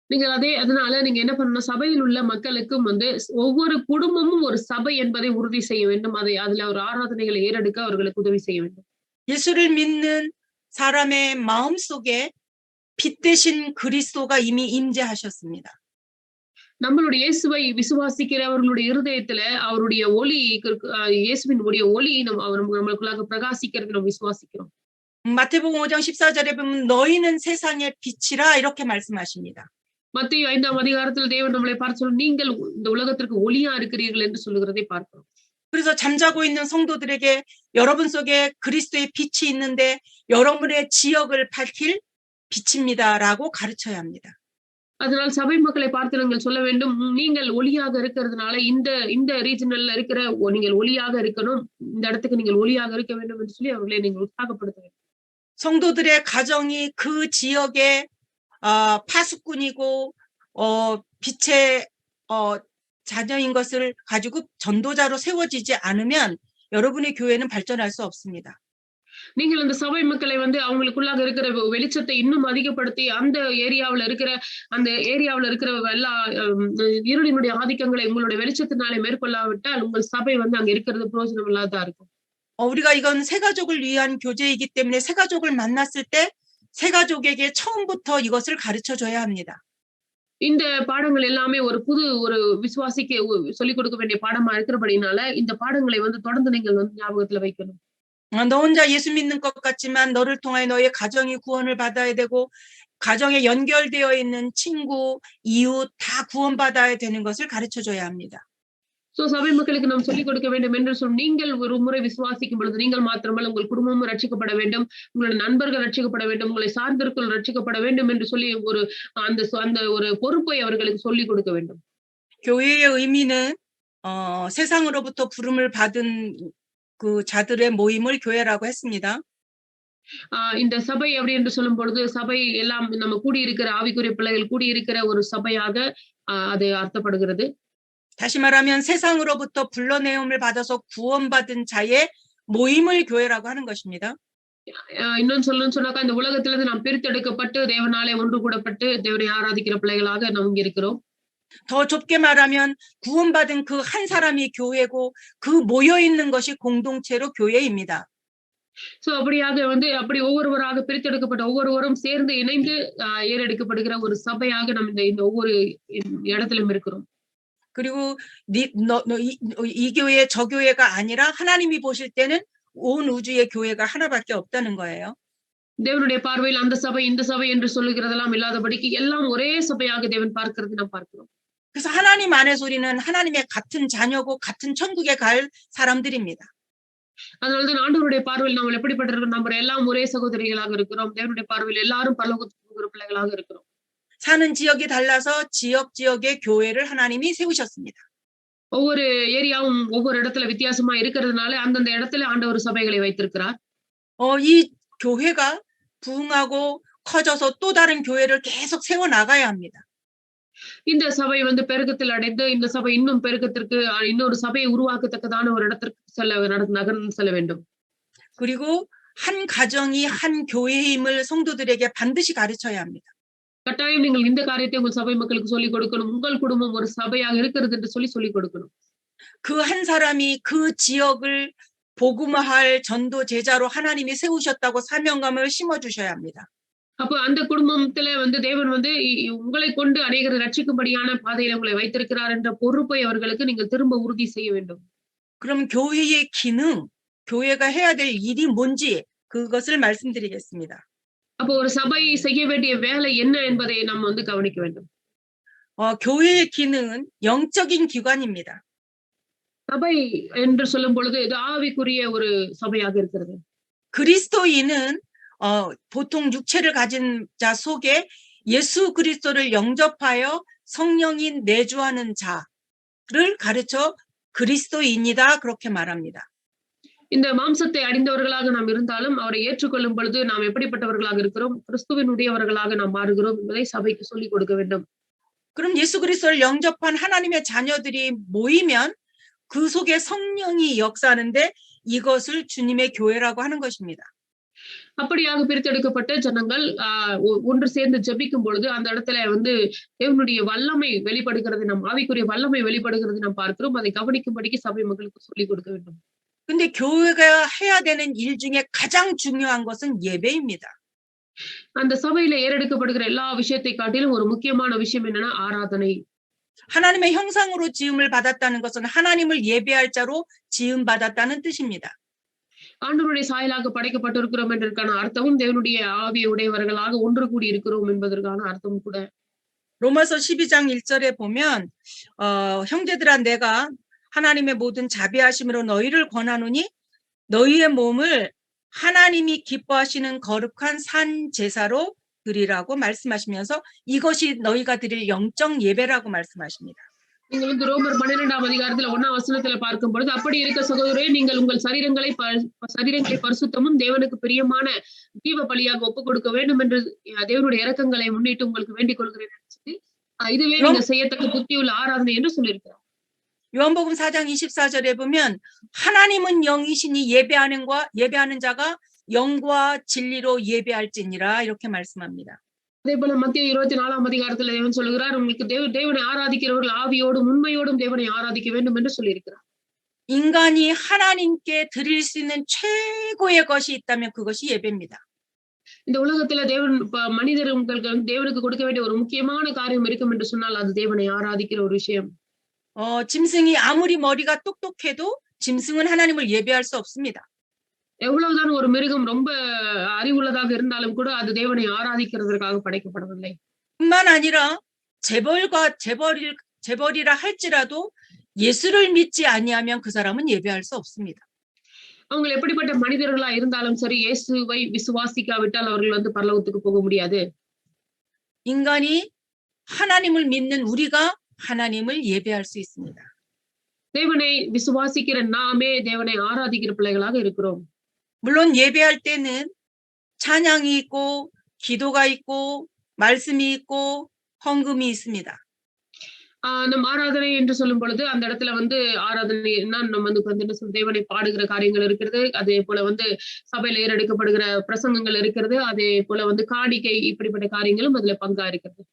அதனால நீங்க என்ன பண்ணணும், சபையில் உள்ள மக்களுக்கும் வந்து ஒவ்வொரு குடும்பமும் ஒரு சபை என்பதை உறுதி செய்ய வேண்டும். அதுல ஒரு ஆராதனைகளை ஏறெடுக்க அவர்களுக்கு உதவி செய்ய வேண்டும். 예수를 믿는 사람의 마음속에 빛 대신 그리스도가 이미 임재하셨습니다. நம்மளுடைய இயேசுவை விசுவாசிக்கிறவர்களுடைய இருதயத்துல அவருடைய ஒளி இயேசுவின் ஒளி நம்மளுக்குள்ளாக பிரகாசிக்கிறது நம்ம விசுவாசிக்கிறோம். 마태복음 5장 14절에 보면 너희는 세상의 빛이라 이렇게 말씀하십니다. மத்தேயு 5ஆம் அதிகாரத்தில் தேவன் நம்மளை பார்த்து சொல்லும், நீங்கள் இந்த உலகத்திற்கு ஒளியா இருக்கிறீர்கள் என்று சொல்லுகிறதை பார்க்கிறோம். 그래서 잠자고 있는 성도들에게 여러분 속에 그리스도의 빛이 있는데 여러분의 지역을 밝힐 빛입니다라고 가르쳐야 합니다. அதனால் சபை மக்களை பார்த்து நாங்கள் சொல்ல வேண்டும், நீங்கள் ஒளியாக இருக்கிறதுனால இந்த ரீஜனல்ல இருக்கிற நீங்கள் ஒளியாக இருக்கணும், இந்த இடத்துக்கு நீங்கள் ஒளியாக இருக்க வேண்டும் என்று சொல்லி அவர்களை நீங்கள் உற்சாகப்படுத்த வேண்டும். 성도들의 가정이 그 지역의 파수꾼이고 빛의 자녀인 것을 가지고 전도자로 세워지지 않으면 여러분의 교회는 발전할 수 없습니다. நீங்கள் அந்த சபை மக்களை வந்து அவங்களுக்குள்ளாக இருக்கிற வெளிச்சத்தை இன்னும் அதிகப்படுத்தி அந்த ஏரியாவுல இருக்கிற எல்லா இருளினுடைய ஆதிக்கங்களை உங்களுடைய வெளிச்சத்தினாலே மேற்கொள்ளாவிட்டால் உங்கள் சபை வந்து அங்க இருக்கிறது பிரயோஜனம் இல்லாததா இருக்கும். 우리가 이건 새 가족을 위한 교제이기 때문에 새 가족을 만났을 때 새 가족에게 처음부터 이것을 가르쳐 줘야 합니다. இந்த பாடங்கள் எல்லாமே ஒரு விசுவாசிக்கு சொல்லிக் கொடுக்க வேண்டிய பாடமா இருக்கிறபடினால இந்த பாடங்களை வந்து தொடர்ந்து நீங்கள் வந்து ஞாபகத்துல வைக்கணும். 너 혼자 예수 믿는 것 같지만 너를 통하여 너의 가정이 구원을 받아야 되고 가정에 연결되어 있는 친구, 이웃 다 구원받아야 되는 것을 가르쳐 줘야 합니다. சபை மக்களுக்கு நாம் சொல்லிக் கொடுக்க வேண்டும் என்று நீங்கள் ஒரு முறை விசுவாசிக்கும் பொழுது நீங்கள் மாத்திரமல்ல உங்கள் குடும்பமும் ரட்சிக்கப்பட வேண்டும், உங்களுடைய நண்பர்கள் ரட்சிக்கப்பட வேண்டும், உங்களை சார்ந்திருக்கும் ரட்சிக்கப்பட வேண்டும் என்று சொல்லி அந்த ஒரு பொறுப்பை அவர்களுக்கு சொல்லிக் கொடுக்க வேண்டும். 교회의 의미는 세상으로부터 부름을 받은 그 자들의 모임을 교회라고 했습니다. இந்த சபை அப்படி என்று சொல்லும் பொழுது சபை எல்லாம் நம்ம கூடியிருக்கிற ஆவிக்குரிய பிள்ளைகள் கூடியிருக்கிற ஒரு சபையாக அது அர்த்தப்படுகிறது. 다시 말하면 세상으로부터 불러내음을 받아서 구원받은 자의 모임을 교회라고 하는 것입니다. இன்னும் சொன்னாக்கா இந்த உலகத்திலிருந்து நாம் பிரித்தெடுக்கப்பட்டு தேவனாலே ஒன்று கூடப்பட்டு தேவனை ஆராதிக்கிற பிள்ளைகளாக நாம் இங்க இருக்கிறோம். 더 좁게 말하면 구원받은 그 한 사람이 교회고 그 모여 있는 것이 공동체로 교회입니다. அப்படியாக வந்து அப்படி ஒவ்வொருவராக பிரித்தெடுக்கப்பட்ட ஒவ்வொருவரும் சேர்ந்து இணைந்து ஏறெடுக்கப்படுகிற ஒரு சபையாக நம்ம இந்த ஒவ்வொரு இடத்திலும் இருக்கிறோம். 그리고 이 교회 저 교회가 아니라 하나님이 보실 때는 온 우주의 교회가 하나밖에 없다는 거예요. தேவனுடைய பார்வையில் அந்த சபை இந்த சபை என்று சொல்லுகிறதெல்லாம் இல்லாதபடிக்கு எல்லாம் ஒரே சபையாக தேவன் பார்க்கிறது நாம் பார்க்கிறோம். 그래서 하나님 안의 소리는 하나님의 같은 자녀고 같은 천국에 갈 사람들입니다. அதனால்தான் ஆண்டவருடைய பார்வையில் நாம் எப்படிப்பட்டிருக்கிறோம், நம்ம எல்லாம் ஒரே சகோதரிகளாக இருக்கிறோம். தேவனுடைய பார்வையில் எல்லாரும் பரலோகத்துக்கு போகிற பிள்ளைகளாக இருக்கிறோம். 사는 지역이 달라서 지역의 교회를 하나님이 세우셨습니다. ஒவ்வொரு ஏரியாவும் ஒவ்வொரு இடத்துல வித்தியாசமா இருக்கிறதுனால அந்தந்த இடத்துல ஆண்டவர் சபைகளை வைத்திருக்கிறார். 이 교회가 부흥하고 커져서 또 다른 교회를 계속 세워 나가야 합니다. இந்த சபை வந்து பெருக்கத்தில் அடைந்து இந்த சபை இன்னும் பெருக்கத்திற்கு இன்னொரு சபையை உருவாக்கத்தக்கதான ஒரு இடத்திற்கு நகர்ந்து செல்ல வேண்டும். 그리고 한 가정이 한 교회임을 성도들에게 반드시 가르쳐야 합니다. கட்டாயம் நீங்கள் இந்த காரியத்தை உங்கள் சபை மக்களுக்கு சொல்லிக் கொடுக்கணும். உங்கள் குடும்பம் ஒரு சபையாக இருக்கிறது என்று சொல்லிக் கொடுக்கணும். 그 한 사람이 그 지역을 복음화할 전도 제자로 하나님이 세우셨다고 사명감을 심어 주셔야 합니다. அப்ப அந்த குடும்பத்துல வந்து தேவன் வந்து உங்களை கொண்டு அநேகரை ரட்சிக்கும்படியான பாதையில உங்களை வைத்திருக்கிறார் என்ற பொறுப்பை அவர்களுக்கு நீங்கள் திரும்ப உறுதி செய்ய வேண்டும். 그럼 교회의 기능, 교회가 해야 될 일이 뭔지 그것을 말씀드리겠습니다. அப்போ ஒரு சபை செய்ய வேண்டிய வேலை என்ன என்பதை நாம் வந்து கவனிக்க வேண்டும். 교회의 기능은 영적인 기관입니다. சபை என்று சொல்லும் பொழுது இது ஆவிக்குரிய ஒரு சபையாக இருக்கிறது. 그리스도인은 보통 육체를 가진 자 속에 예수 그리스도를 영접하여 성령인 내주하는 자를 가르쳐 그리스도인이다 그렇게 말합니다. இந்த மாம்சத்தை அடைந்தவர்களாக நாம் இருந்தாலும் அவரை ஏற்றுக்கொள்ளும் பொழுது நாம் எப்படிப்பட்டவர்களாக இருக்கிறோம், கிறிஸ்துவினுடையவர்களாக நாம் மாறுகிறோம் என்பதை சபைக்கு சொல்லிக் கொடுக்க வேண்டும். 그럼 예수 그리스도를 영접한 하나님의 자녀들이 모이면 그 속에 성령이 역사하는데 이것을 주님의 교회라고 하는 것입니다. அப்படியாக பிரித்தெடுக்கப்பட்ட ஜனங்கள் ஒன்று சேர்ந்து ஜெபிக்கும் பொழுது அந்த இடத்துல வந்து தேவனுடைய வல்லமை வெளிப்படுகிறது, நம் ஆவிக்குரிய வல்லமை வெளிப்படுகிறது நாம் பார்க்கிறோம். அதை கவனிக்கும்படிக்கு சபை மக்களுக்கு சொல்லிக் கொடுக்க வேண்டும். 근데 교회가 해야 되는 일 중에 가장 중요한 것은 예배입니다. அந்த சபையில ஏறெடுக்கப்படுகிற எல்லா விஷயத்தை காட்டிலும் ஒரு முக்கியமான விஷயம் என்னன்னா ஆராதனை. 하나님의 형상으로 지음을 받았다는 것은 하나님을 예배할 자로 지음 받았다는 뜻입니다. ஆண்டவருடைய சாயலாக படைக்கப்பட்டிருக்கிறோம் என்பதற்கான அர்த்தமும் தேவனுடைய ஆவியை உடையவர்களாக ஒன்று கூடி இருக்கிறோம் என்பதற்கான அர்த்தமும் கூட. 로마서 12장 1절에 보면 형제들아 내가 하나님의 모든 자비하심으로 너희를 권하노니 너희의 몸을 하나님이 기뻐하시는 거룩한 산 제사로 드리라고 말씀하시면서 이것이 너희가 드릴 영적 예배라고 말씀하십니다. நீங்க வந்து ரோமர் 12ஆம் அதிகாரத்துல 1ஆம் வசனத்துல பார்க்கும் பொழுது அப்படி இருக்க சகோதரரே நீங்கள் உங்கள் சரீரங்களை பரிசுத்தமும் தேவனுக்கு பிரியமான ஜீவ பலியாக ஒப்புக் கொடுக்க வேண்டும் என்று தேவனுடைய இரக்கங்களை முன்னிட்டு உங்களுக்கு வேண்டிக் கொள்கிறேன். இதுவே நீங்க செய்யத்தக்க புத்தியுள்ள ஆராதனை என்று சொல்லியிருக்கிறார். 요한복음 4장 24절에 보면 하나님은 영이시니 예배하는 자가 영과 진리로 예배할지니라 이렇게 말씀합니다. அதே போல மத்திய 24ஆம் அதிகாரத்துல தேவன் சொல்லுகிறார் உங்களுக்கு தேவனை ஆராதிக்கிறவர்கள் ஆவியோடும் உண்மையோடும் தேவனை ஆராதிக்க வேண்டும் என்று சொல்லியிருக்கிறார். 인간이 하나님께 드릴 수 있는 최고의 것이 있다면 그것이 예배입니다. இந்த உலகத்துல மனிதர்களுக்கு தேவனுக்கு கொடுக்க வேண்டிய ஒரு முக்கியமான காரியம் இருக்கும் என்று சொன்னால் அது தேவனை ஆராதிக்கிற ஒரு விஷயம். 짐승이 아무리 머리가 똑똑해도 짐승은 하나님을 예배할 수 없습니다. எவ்வளவுதான் ஒரு மிருகம் ரொம்ப அறிவுள்ளதாக இருந்தாலும் கூட அது தேவனை ஆராதிக்கிறதற்காக படைக்கப்படவில்லை. 뿐만 아니라 재벌이라 할지라도 예수를 믿지 아니하면 그 사람은 예배할 수 없습니다. அவங்க எப்படிப்பட்ட மனிதர்களா இருந்தாலும் சரி இயேசுவை விசுவாசிக்காவிட்டால் அவர்கள் வந்து பரலோகத்துக்கு போக முடியாது. 인간이 하나님을 믿는 우리가 하나님을 예배할 수 있습니다. தேவனை விசுவாசிக்கிற நாமே தேவனை ஆராதிக்கிற பிள்ளைகளாக இருக்கிறோம். 물론 예배할 때는 찬양이 있고 기도가 있고 말씀이 있고 헌금이 있습니다. நம்ம ஆராதனை என்று சொல்லும் பொழுது அந்த இடத்துல வந்து ஆராதனைன்னா நம்ம வந்து தேவனை பாடுகிற காரியங்கள் இருக்கிறது. அதே போல வந்து சபையில ஏறெடுக்கப்படுகிற பிரசங்கங்கள் இருக்கிறது. அதே போல வந்து காணிக்கை இப்படிப்பட்ட காரியங்களும் அதுல பங்கா இருக்கிறது.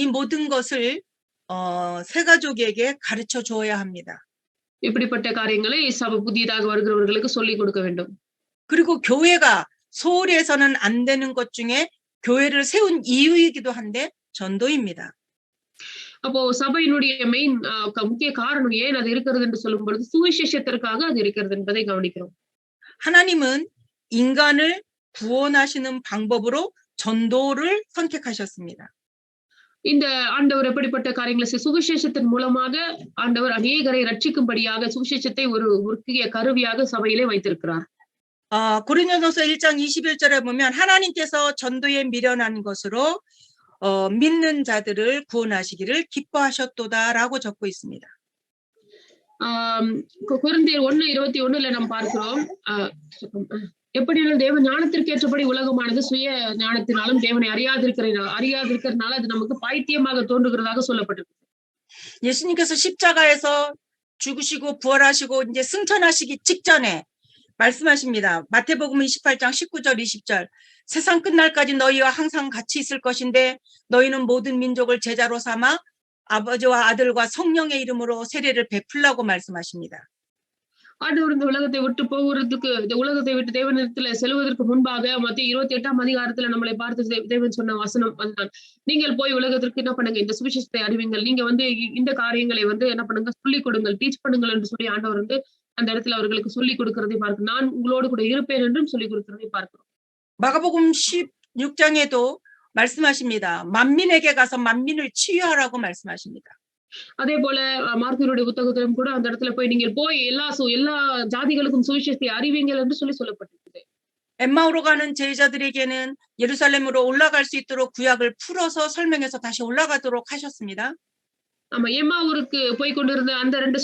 이 모든 것을 새 가족에게 가르쳐 줘야 합니다. இப்படிப்பட்ட காரியங்களை சபை புதியதாக வருகிறவர்களுக்கு சொல்லிக் கொடுக்க வேண்டும். 그리고 교회가 소홀해서는 안 되는 것 중에 교회를 세운 이유이기도 한데 전도입니다. அப்போ சபையினுடைய மெயின் முக்கிய காரணம் ஏன் அது இருக்கிறது என்று சொல்லும் பொழுது சுவிசேஷத்திற்காக அது இருக்கிறது என்பதை கவனிக்கிறோம். 하나님은 인간을 구원하시는 방법으로 전도를 선택하셨습니다. இந்த ஆண்டவர் எப்படிப்பட்ட காரியங்களை சுவிசேஷத்தின் மூலமாக ஆண்டவர் அநேகரை ரட்சிக்கும்படியாக சுவிசேஷத்தை ஒரு முக்கிய கருவியாக சபையிலே வைத்திருக்கிறார். 고린도전서 1장 21절에 보면 하나님께서 전도에 미련한 것으로 믿는 자들을 구원하시기를 기뻐하셨도다라고 적고 있습니다. கொரிந்தியர் 1:21ல நாம் பார்க்கிறோம் எப்படின்னா தேவ ஞானத்திற்கு ஏற்றபடி உலகமானது சுய ஞானத்தினாலும் தேவனை அறியாதிருக்கிறதுனால அது நமக்கு பைத்தியமாக தோன்றுகிறதாக சொல்லப்பட்டிருக்கு. 예수님께서 십자가에서 죽으시고 부활하시고 이제 승천하시기 직전에 말씀하십니다. 마태복음 28장 19절 20절 세상 끝날까지 너희와 항상 같이 있을 것인데 너희는 모든 민족을 제자로 삼아 아버지와 아들과 성령의 이름으로 세례를 베풀라고 말씀하십니다. ஆண்டவர் இந்த உலகத்தை விட்டு போகிறதுக்கு இந்த உலகத்தை விட்டு தேவனிடத்துல செல்வதற்கு முன்பாக மத்திய 28ஆம் அதிகாரத்துல நம்மளை பார்த்து தேவன் சொன்ன வசனம் அதுதான். நீங்கள் போய் உலகத்திற்கு என்ன பண்ணுங்க இந்த சுவிசேஷத்தை அறிவிங்கள். நீங்க வந்து இந்த காரியங்களை வந்து என்ன பண்ணுங்க சொல்லிக் கொடுங்கள் டீச் பண்ணுங்கள் என்று சொல்லி ஆண்டவர் வந்து அந்த இடத்துல அவர்களுக்கு சொல்லிக் கொடுக்கிறதை பார்க்கிறோம். நான் உங்களோடு கூட இருப்பேன் என்றும் சொல்லிக் கொடுக்கிறதை பார்க்கிறோம். 마가복음 16장에도 말씀하십니다. 만민에게 가서 만민을 치유하라고 말씀하십니다. அதே போல மார்க்குடைய புத்தகத்திலும் கூட அந்த இடத்துல போய் நீங்கள் போய் எல்லா ஜாதிகளுக்கும் சுவிசேஷத்தை அறிவீங்கள் என்று சொல்லப்பட்டிருக்கிறது. 엠마오로 가는 제자들에게는 예루살렘으로 올라갈 수 있도록 구약을 풀어서 설명해서 다시 올라가도록 하셨습니다. ஆமா எம்மாவூருக்கு போய் கொண்டிருந்த அந்த ரெண்டு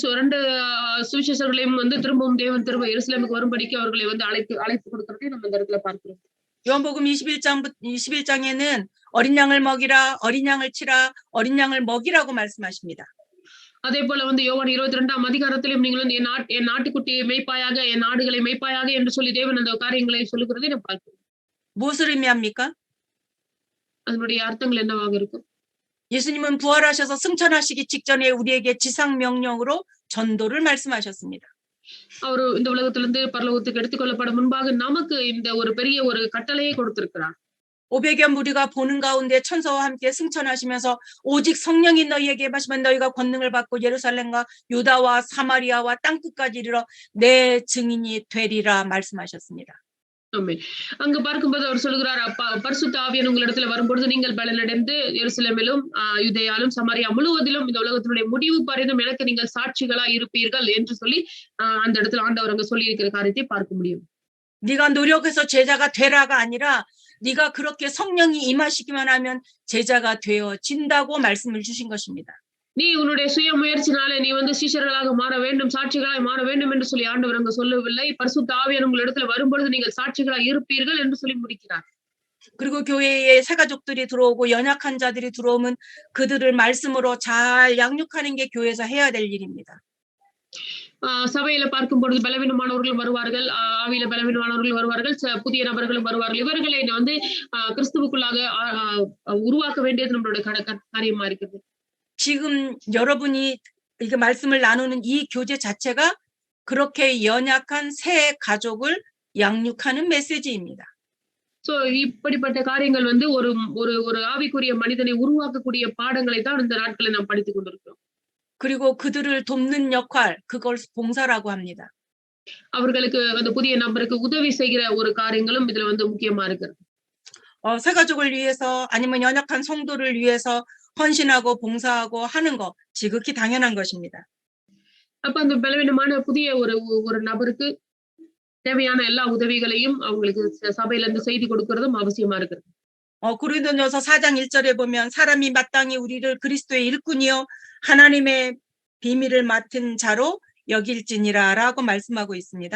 சுவிசேஷர்களையும் வந்து திரும்பவும் தேவன் திரும்ப எருசலேமுக்கு வரும்படிக்கு அவர்களை வந்து அழைப்பு கொடுக்கிறதை நம்ம இந்த இடத்துல பார்க்கிறோம். 요한복음 21장에는 어린 양을 먹이라 어린 양을 치라 어린 양을 먹이라고 말씀하십니다. அதே போல வந்து யோவான் 22ஆம் அதிகாரத்திலும் நீங்கள் வந்து என் நாட்டுக்குட்டியை மேய்ப்பாயாக, என் ஆடுகளை மேய்ப்பாயாக என்று சொல்லி தேவன் அந்த காரியங்களை சொல்லுகிறதை நாம் பார்க்கிறோம். 무엇을 의미합니까? அதனுடைய அர்த்தங்கள் என்னவாக இருக்கும்? 예수님은 부활하셔서 승천하시기 직전에 우리에게 지상 명령으로 전도를 말씀하셨습니다. அவரு இந்த உலகத்திலிருந்து பரலோகத்துக்கு எடுத்துக்கொள்ளப்பட முன்பாக நமக்கு இந்த ஒரு பெரிய ஒரு கட்டளையை கொடுத்திருக்கிறார். 500여 무리가 보는 가운데 천사와 함께 승천하시면서 오직 성령이 너희에게 임하시면 너희가 권능을 받고 예루살렘과 유다와 사마리아와 땅끝까지 이르러 내 증인이 되리라 말씀하셨습니다. ஆமென். அங்க பார்க்கும்போது அவர் சொல்லுகிறார், பரிசுத்த ஆவியானவர் உங்களிடத்துல வரும்பொழுது நீங்கள் பலனடைந்து எருசலேமிலும் யூதேயாலும் சமாரியா முழுவதிலும் இந்த உலகத்தினுடைய முடிவு பரியந்தம் எனக்கு நீங்கள் சாட்சிகளா இருப்பீர்கள் என்று சொல்லி அந்த இடத்துல ஆண்டவர் அங்க சொல்லி இருக்கிற காரியத்தை பார்க்க முடியும். 네가 노력해서 제자가 되라가 아니라 네가 그렇게 성령이 임하시기만 하면 제자가 되어진다고 말씀을 주신 것입니다. நீ உன்னுடைய சுய முயற்சினாலே நீ வந்து சீஷர்களாக மாற வேண்டும், சாட்சிகளாய் மாற வேண்டும் என்று சொல்லி ஆண்டவர் அங்க சொல்லவில்லை. பரிசுத்த ஆவியானவர் உங்களிடத்துல வரும்பொழுது நீங்கள் சாட்சிகளாய் இருப்பீர்கள் என்று சொல்லி முடிக்கிறார். 그리고 교회에 새 가족들이 들어오고 연약한 자들이 들어오면 그들을 말씀으로 잘 양육하는 게 교회에서 해야 될 일입니다. சபையில பார்க்கும் பொழுது பலவீனமானவர்கள் வருவார்கள், ஆவியில பலவீனமானவர்கள் வருவார்கள், புதிய நபர்களும் வருவார்கள். இவர்களை வந்து கிறிஸ்துவுக்குள்ளாக உருவாக்க வேண்டியது நம்மளுடைய காரியமா இருக்குது. 지금 여러분이 이게 말씀을 나누는 이 교제 자체가 그렇게 연약한 새 가족을 양육하는 메시지입니다. சோ இப்படிப்பட்ட காரியங்கள் வந்து ஒரு ஒரு ஒரு ஆவிக்குரிய மனிதனை உருவாக்கக்கூடிய பாடங்களை தான் இந்த நாட்களை நாம் படித்துக் கொண்டிருக்கிறோம். 그리고 그들을 돕는 역할, 그걸 봉사라고 합니다. அவர்களுக்கு அந்த புதிய நபருக்கு உதவி செய்கிற ஒரு காரியங்களும் இதுல வந்து முக்கியமா இருக்கு. 새 가족을 위해서 아니면 연약한 성도를 위해서 헌신하고 봉사하고 하는 거 지극히 당연한 것입니다. அப்ப அந்த பலவீனமான புதிய ஒரு நபருக்கு தேவையான எல்லா உதவிகளையும் அவங்களுக்கு சபையில இருந்து செய்தி கொடுக்கிறதும் அவசியமா இருக்கு. 고린도전서 4장 1절에 보면 사람이 마땅히 우리를 그리스도의 일꾼이요 하나님의 비밀을 맡은 자로 여길지니라라고 말씀하고 있습니다.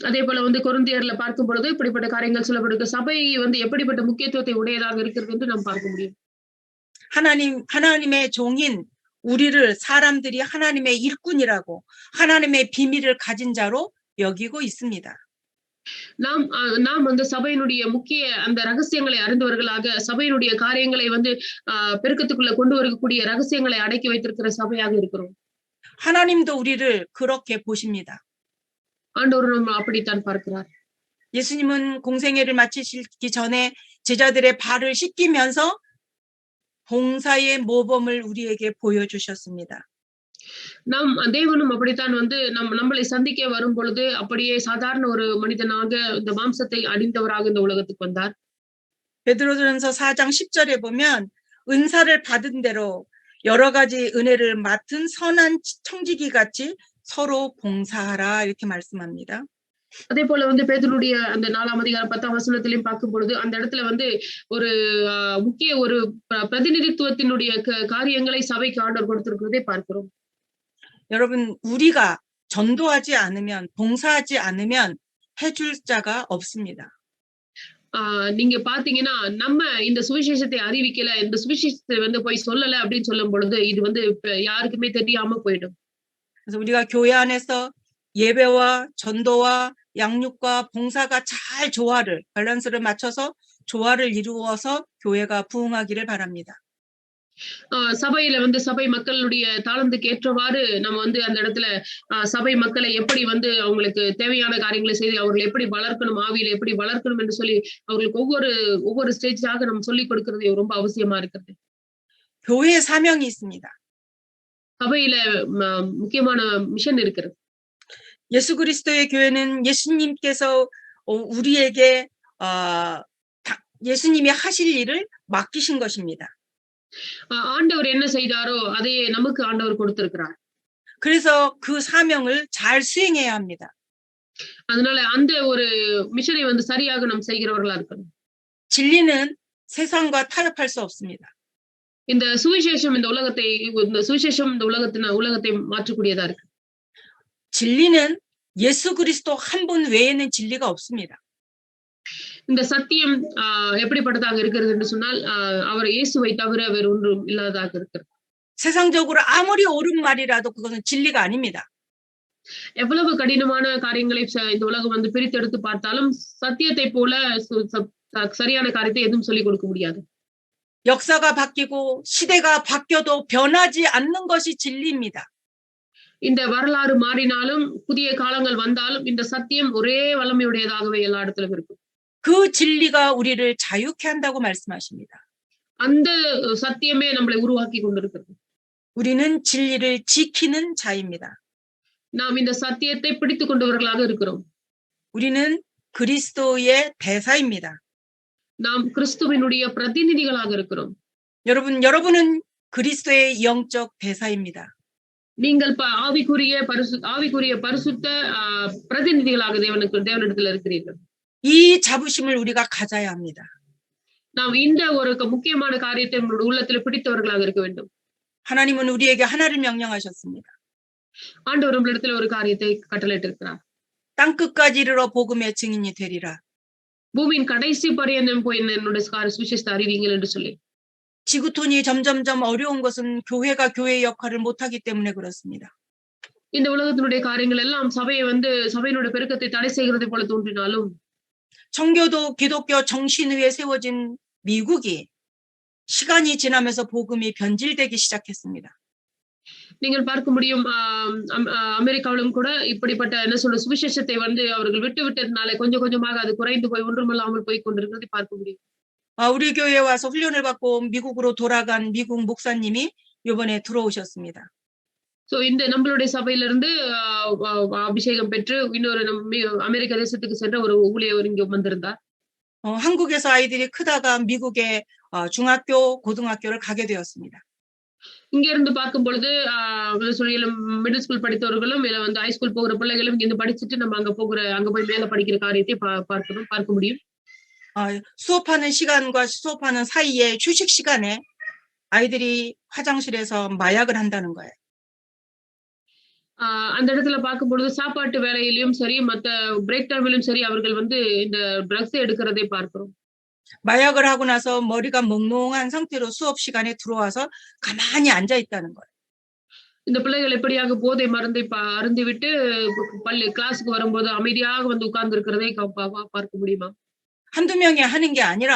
அதே போல வந்து கொரிந்தியர்ல பார்க்கும் பொழுது இப்படிப்பட்ட காரியங்கள் சொல்லப்படுது. சபை வந்து எப்படிப்பட்ட முக்கியத்துவத்தை உடையதாக இருக்கிறது என்று நாம் பார்க்க முடியும். 하나님의 종인 우리를 사람들이 하나님의 일꾼이라고 하나님의 비밀을 가진 자로 여기고 있습니다. நாம் வந்து சபையினுடைய முக்கிய அந்த ரகசியங்களை அறிந்தவர்களாக சபையினுடைய காரியங்களை வந்து பெருக்கத்துக்குள்ள கொண்டு வரக்கூடிய ரகசியங்களை அடக்கி வைத்திருக்கிற சபையாக இருக்கிறோம். 하나님도 우리를 그렇게 보십니다. ஆண்டவர் நம்ம அப்படித்தான் பார்க்கிறார். 예수님은 공생애를 마치시기 전에 제자들의 발을 씻기면서 봉사의 모범을 우리에게 보여주셨습니다. நாம் தேவனும் அப்படித்தான் வந்து நம்மளை சந்திக்க வரும் பொழுது அப்படியே சாதாரண ஒரு மனிதனாக இந்த மாம்சத்தை அணிந்தவராக இந்த உலகத்துக்கு வந்தார். 베드로전서 4장 10절에 보면 은사를 받은 대로 여러 가지 은혜를 맡은 선한 청지기 같이 서로 봉사하라 이렇게 말씀합니다. அதே போல வந்து பேதுருடைய அந்த 4ஆம் அதிகாரம் 10ஆம் வசனத்திலையும் பார்க்கும் பொழுது அந்த இடத்துல வந்து ஒரு முக்கிய ஒரு பிரதிநிதித்துவத்தினுடைய காரியங்களை சபைக்கு ஆண்டவர் கொடுத்திருக்கிறதை பார்க்கிறோம். 여러분 우리가 전도하지 않으면 봉사하지 않으면 해줄 자가 없습니다. நீங்க பாத்தீங்கன்னா நம்ம இந்த சுவிசேஷத்தை அறிவிக்கல, இந்த சுவிசேஷத்தை வந்து போய் சொல்லல அப்படின்னு சொல்லும் பொழுது இது வந்து யாருக்குமே தெரியாம போயிடும். 그래서 우리가 교회 안에서 예배와 전도와 양육과 봉사가 잘 밸런스를 맞춰서 조화를 이루어서 교회가 부흥하기를 바랍니다. சபையில வந்து சபை மக்களுடைய தாளந்துக்கு ஏற்றவாறு நம்ம வந்து அந்த இடத்துல சபை மக்களை எப்படி வந்து அவங்களுக்கு தேவையான காரியங்களை செய்து அவர்களை எப்படி வளர்க்கணும், ஆவியில எப்படி வளர்க்கணும் என்று சொல்லி அவர்களுக்கு ஒவ்வொரு ஸ்டேஜாக நம்ம சொல்லிக் கொடுக்கிறது ரொம்ப அவசியமா இருக்கிறது. 교회의 사명이 있습니다. சபையில முக்கியமான மிஷன் இருக்கிறது. 예수 그리스도의 교회는 예수님께서 우리에게 예수님이 하실 일을 맡기신 것입니다. ஆண்டவர் என்ன செய்தாரோ அதையே நமக்கு ஆண்டவர் கொடுத்திருக்கிறார். 그래서 그 사명을 잘 수행해야 합니다. அதனால அந்த ஒரு மிஷனை வந்து சரியாக நாம் செய்கிறவர்களா இருக்கணும். 진리는 세상과 타협할 수 없습니다. இந்த சுவிசேஷம் இந்த உலகத்தை மாற்றக்கூடியதா இருக்கு. 진리는 예수 그리스도 한 분 외에는 진리가 없습니다. இந்த சத்தியம் எப்படிப்பட்டதாக இருக்கிறது என்று சொன்னால் அவர் இயேசுவை தவிர வேறு ஒன்றும் இல்லாததாக இருக்கிறது. 세상적으로 아무리 옳은 말이라도 그것은 진리가 아닙니다. எவ்வளவு கடினமான காரியங்களை இந்த உலகம் வந்து பிரித்தெடுத்து பார்த்தாலும் சத்தியத்தை போல சரியான காரியத்தை எதுவும் சொல்லிக் கொடுக்க முடியாது. 역사가 바뀌고 시대가 바뀌어도 변하지 않는 것이 진리입니다. இந்த வரலாறு மாறினாலும் புதிய காலங்கள் வந்தாலும் இந்த சத்தியம் ஒரே வல்லமையுடையதாகவே எல்லா இடத்திலும் இருக்கும். 그 진리가 우리를 자유케 한다고 말씀하십니다. அந்த சத்தியமே நம்மளை உருவாக்கி கொண்டிருக்கிறது. 우리는 진리를 지키는 자입니다. நாம் இந்த சத்தியத்தை பிடித்துக் கொண்டவர்களாக இருக்கிறோம். 우리는 그리스도의 대사입니다. நாம் கிறிஸ்துவினுடைய பிரதிநிதிகளாக இருக்கிறோம். 여러분은 그리스도의 영적 대사입니다. நீங்கள் ஆவிக்குரிய பரிசுத்த பிரதிநிதிகளாக தேவனிடத்தில் இருக்கிறீர்கள். 이 자부심을 우리가 가져야 합니다. நாம் இந்த ஒரு முக்கியமான காரியத்தை நம்முடைய உள்ளத்தில் பிடித்தவர்களாக இருக்க வேண்டும். 하나님은 우리에게 하나를 명령하셨습니다. ஆண்டவர் நம்மளிடத்தில் ஒரு காரியத்தை கட்டளையிட்டிருக்கிறார். 땅 끝까지 이르러 복음의 증인이 되리라. பூமியின் கடைசி பரியந்தம் போய் என்னுடைய சுவிசேஷத்தை அறிவிங்கள் என்று சொல்லி. 지구촌이 점점점 어려운 것은 교회가 교회의 역할을 못하기 때문에 그렇습니다. இந்த உலகத்தினுடைய காரியங்கள் எல்லாம் சபையினுடைய பெருக்கத்தை தடை செய்கிறது போல தோன்றினாலும் 청교도 기독교 정신위에 세워진 미국이 시간이 지나면서 복음이 변질되기 시작했습니다. நீங்கள் பார்க்க முடியும் அமெரிக்காவிலும் கூட இப்படிப்பட்ட சுவிசேஷத்தை அவர்கள் விட்டதுனால கொஞ்சம் கொஞ்சமாக அது குறைந்து போய் ஒன்றுமில்லாமல் போய் கொண்டிருக்கிறதை பார்க்க முடியும். 우리 교회에 와서 훈련을 받고 미국으로 돌아간 미국 목사님이 이번에 들어오셨습니다. இந்த நம்மளுடைய சபையிலிருந்து அபிஷேகம் பெற்று இன்னொரு அமெரிக்க தேசத்துக்கு சென்ற ஒரு ஊழியர் இங்க வந்திருந்தார். 한국에서 아이들이 크다가 미국의 중학교, 고등학교를 가게 되었습니다. இங்க இருந்து பார்க்கும் பொழுது மிடில் ஸ்கூல் படித்தவர்களும் இல்ல ஹை ஸ்கூல் போகிற பிள்ளைகளும் இங்க இருந்து படிச்சுட்டு நம்ம அங்க போய் மேல படிக்கிற காரியத்தை பார்க்க முடியும். 수업하는 시간과 수업하는 사이에 휴식 시간에 아이들이 화장실에서 마약을 한다는 거예요. அந்த இடத்துல பார்க்கும் பொழுது சாப்பாட்டு வேலையிலும் சரி மத்த பிரேக் டைம்லயும் சரி அவர்கள் இந்த ட்ரக்ஸ் எடுக்கிறதை பார்க்கிறோம். 마약을 하고 나서 머리가 몽롱한 상태로 수업 시간에 들어와서 가만히 앉아 있다는 거예요. இந்த பிள்ளைகள் எப்படியாக போதை மருந்தை அருந்திவிட்டு கிளாஸ்க்கு வரும்போது அமைதியாக உட்கார்ந்து இருக்கிறதை பார்க்க முடியுமா? 한두 명이 하는 게 아니라